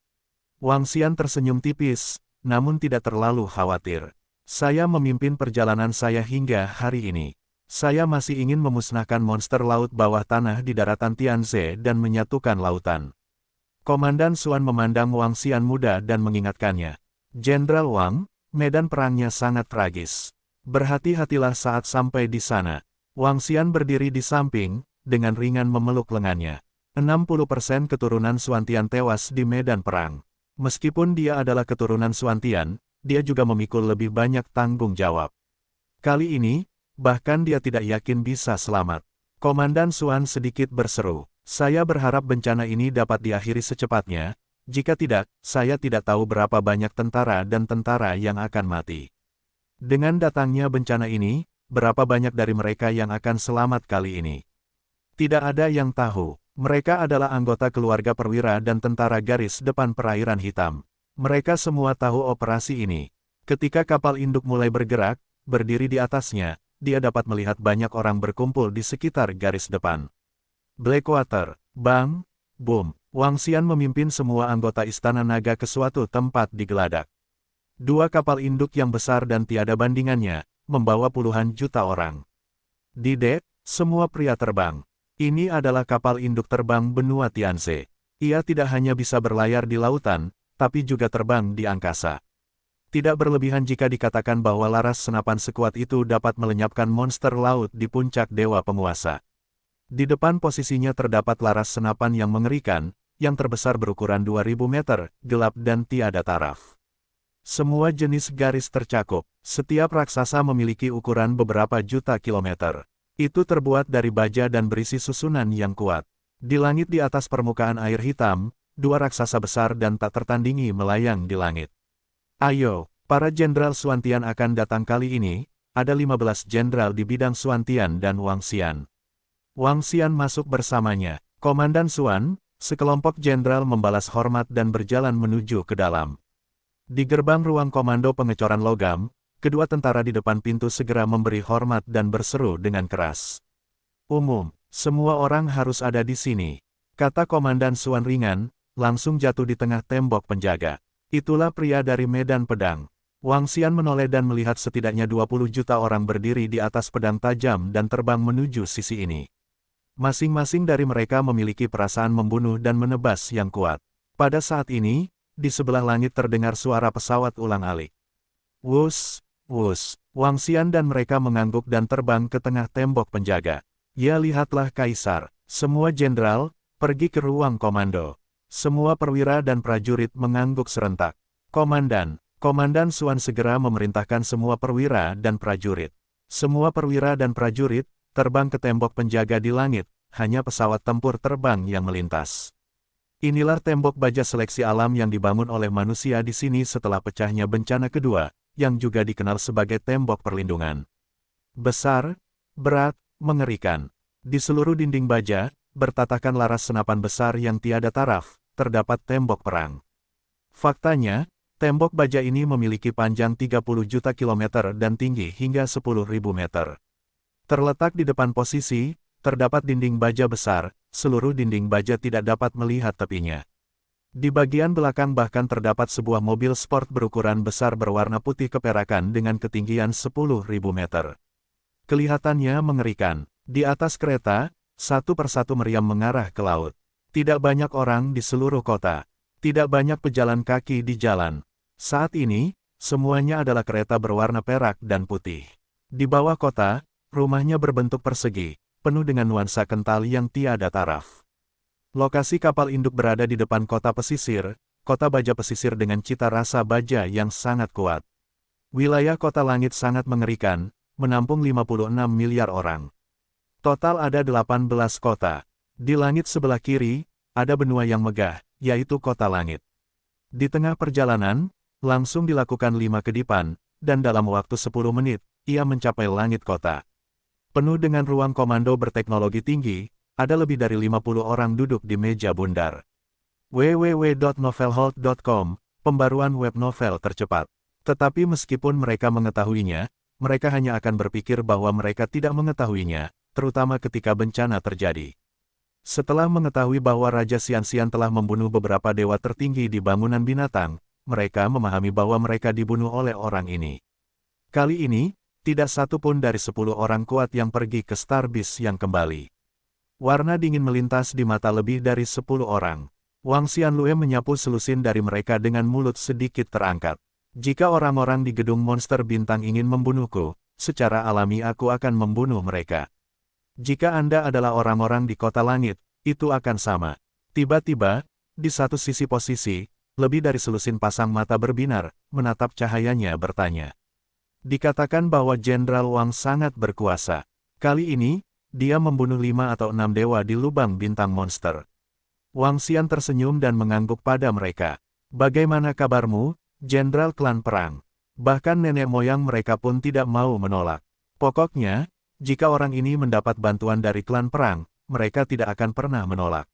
Wang Xian tersenyum tipis, namun tidak terlalu khawatir. Saya memimpin perjalanan saya hingga hari ini. Saya masih ingin memusnahkan monster laut bawah tanah di daratan Tianze dan menyatukan lautan. Komandan Xuan memandang Wang Xian muda dan mengingatkannya. Jenderal Wang, medan perangnya sangat tragis. Berhati-hatilah saat sampai di sana. Wang Xian berdiri di samping, dengan ringan memeluk lengannya. 60% keturunan Xuantian tewas di medan perang. Meskipun dia adalah keturunan Xuantian, dia juga memikul lebih banyak tanggung jawab. Kali ini, bahkan dia tidak yakin bisa selamat. Komandan Xuan sedikit berseru. Saya berharap bencana ini dapat diakhiri secepatnya. Jika tidak, saya tidak tahu berapa banyak tentara dan tentara yang akan mati. Dengan datangnya bencana ini, berapa banyak dari mereka yang akan selamat kali ini? Tidak ada yang tahu. Mereka adalah anggota keluarga perwira dan tentara garis depan perairan hitam. Mereka semua tahu operasi ini. Ketika kapal induk mulai bergerak, berdiri di atasnya, dia dapat melihat banyak orang berkumpul di sekitar garis depan. Blackwater, bang, boom. Wang Xian memimpin semua anggota Istana Naga ke suatu tempat di geladak. Dua kapal induk yang besar dan tiada bandingannya, membawa puluhan juta orang. Di dek, semua pria terbang. Ini adalah kapal induk terbang benua Tianze. Ia tidak hanya bisa berlayar di lautan, tapi juga terbang di angkasa. Tidak berlebihan jika dikatakan bahwa laras senapan sekuat itu dapat melenyapkan monster laut di puncak dewa penguasa. Di depan posisinya terdapat laras senapan yang mengerikan, yang terbesar berukuran 2000 meter, gelap dan tiada taraf. Semua jenis garis tercakup. Setiap raksasa memiliki ukuran beberapa juta kilometer. Itu terbuat dari baja dan berisi susunan yang kuat. Di langit di atas permukaan air hitam, dua raksasa besar dan tak tertandingi melayang di langit. Ayo, para jenderal Xuantian akan datang kali ini. Ada 15 jenderal di bidang Xuantian dan Wang Xian. Wang Xian masuk bersamanya. Komandan Xuan, sekelompok jenderal membalas hormat dan berjalan menuju ke dalam. Di gerbang ruang komando pengecoran logam, kedua tentara di depan pintu segera memberi hormat dan berseru dengan keras. Umum, semua orang harus ada di sini, kata Komandan Xuan ringan, langsung jatuh di tengah tembok penjaga. Itulah pria dari medan pedang. Wang Xian menoleh dan melihat setidaknya 20 juta orang berdiri di atas pedang tajam dan terbang menuju sisi ini. Masing-masing dari mereka memiliki perasaan membunuh dan menebas yang kuat. Pada saat ini, di sebelah langit terdengar suara pesawat ulang-alik. Wus, wus, Wang Xian dan mereka mengangguk dan terbang ke tengah tembok penjaga. Ya lihatlah Kaisar, semua jenderal, pergi ke ruang komando. Semua perwira dan prajurit mengangguk serentak. Komandan Xuan segera memerintahkan semua perwira dan prajurit. Semua perwira dan prajurit, terbang ke tembok penjaga di langit, hanya pesawat tempur terbang yang melintas. Inilah tembok baja seleksi alam yang dibangun oleh manusia di sini setelah pecahnya bencana kedua, yang juga dikenal sebagai tembok perlindungan. Besar, berat, mengerikan. Di seluruh dinding baja, bertatakan laras senapan besar yang tiada taraf, terdapat tembok perang. Faktanya, tembok baja ini memiliki panjang 30 juta kilometer dan tinggi hingga 10.000 meter. Terletak di depan posisi, terdapat dinding baja besar, seluruh dinding baja tidak dapat melihat tepinya. Di bagian belakang bahkan terdapat sebuah mobil sport berukuran besar berwarna putih keperakan dengan ketinggian 10.000 meter. Kelihatannya mengerikan. Di atas kereta, satu persatu meriam mengarah ke laut. Tidak banyak orang di seluruh kota. Tidak banyak pejalan kaki di jalan. Saat ini, semuanya adalah kereta berwarna perak dan putih. Di bawah kota, rumahnya berbentuk persegi, penuh dengan nuansa kental yang tiada taraf. Lokasi kapal induk berada di depan kota pesisir, kota baja pesisir dengan cita rasa baja yang sangat kuat. Wilayah kota langit sangat mengerikan, menampung 56 miliar orang. Total ada 18 kota. Di langit sebelah kiri, ada benua yang megah, yaitu kota langit. Di tengah perjalanan, langsung dilakukan 5 kedipan, dan dalam waktu 10 menit, ia mencapai langit kota. Penuh dengan ruang komando berteknologi tinggi, ada lebih dari 50 orang duduk di meja bundar. www.novelhold.com, pembaruan web novel tercepat. Tetapi meskipun mereka mengetahuinya, mereka hanya akan berpikir bahwa mereka tidak mengetahuinya, terutama ketika bencana terjadi. Setelah mengetahui bahwa Raja Xianxian telah membunuh beberapa dewa tertinggi di bangunan binatang, mereka memahami bahwa mereka dibunuh oleh orang ini. Kali ini, tidak satu pun dari 10 orang kuat yang pergi ke Starbase yang kembali. Warna dingin melintas di mata lebih dari 10 orang. Wang Xianlue menyapu selusin dari mereka dengan mulut sedikit terangkat. Jika orang-orang di gedung monster bintang ingin membunuhku, secara alami aku akan membunuh mereka. Jika Anda adalah orang-orang di kota langit, itu akan sama. Tiba-tiba, di satu sisi posisi, lebih dari selusin pasang mata berbinar, menatap cahayanya bertanya. Dikatakan bahwa Jenderal Wang sangat berkuasa. Kali ini, dia membunuh 5 atau 6 dewa di lubang bintang monster. Wang Xian tersenyum dan mengangguk pada mereka. Bagaimana kabarmu, Jenderal Klan Perang? Bahkan nenek moyang mereka pun tidak mau menolak. Pokoknya, jika orang ini mendapat bantuan dari Klan Perang, mereka tidak akan pernah menolak.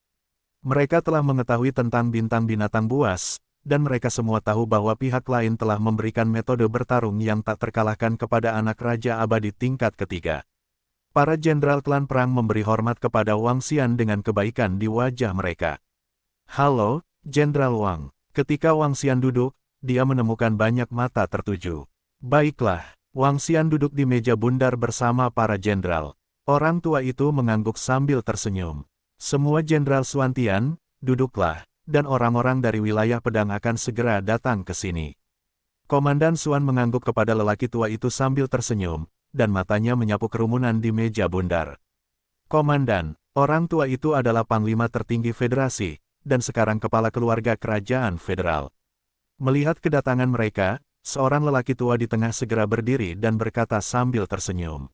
Mereka telah mengetahui tentang bintang binatang buas, dan mereka semua tahu bahwa pihak lain telah memberikan metode bertarung yang tak terkalahkan kepada anak Raja Abadi tingkat ketiga. Para jenderal klan perang memberi hormat kepada Wang Xian dengan kebaikan di wajah mereka. Halo, Jenderal Wang. Ketika Wang Xian duduk, dia menemukan banyak mata tertuju. Baiklah, Wang Xian duduk di meja bundar bersama para jenderal. Orang tua itu mengangguk sambil tersenyum. Semua jenderal Xuantian, duduklah, dan orang-orang dari wilayah pedang akan segera datang ke sini. Komandan Xuan mengangguk kepada lelaki tua itu sambil tersenyum, dan matanya menyapu kerumunan di meja bundar. Komandan, orang tua itu adalah Panglima tertinggi Federasi, dan sekarang kepala keluarga kerajaan federal. Melihat kedatangan mereka, seorang lelaki tua di tengah segera berdiri dan berkata sambil tersenyum.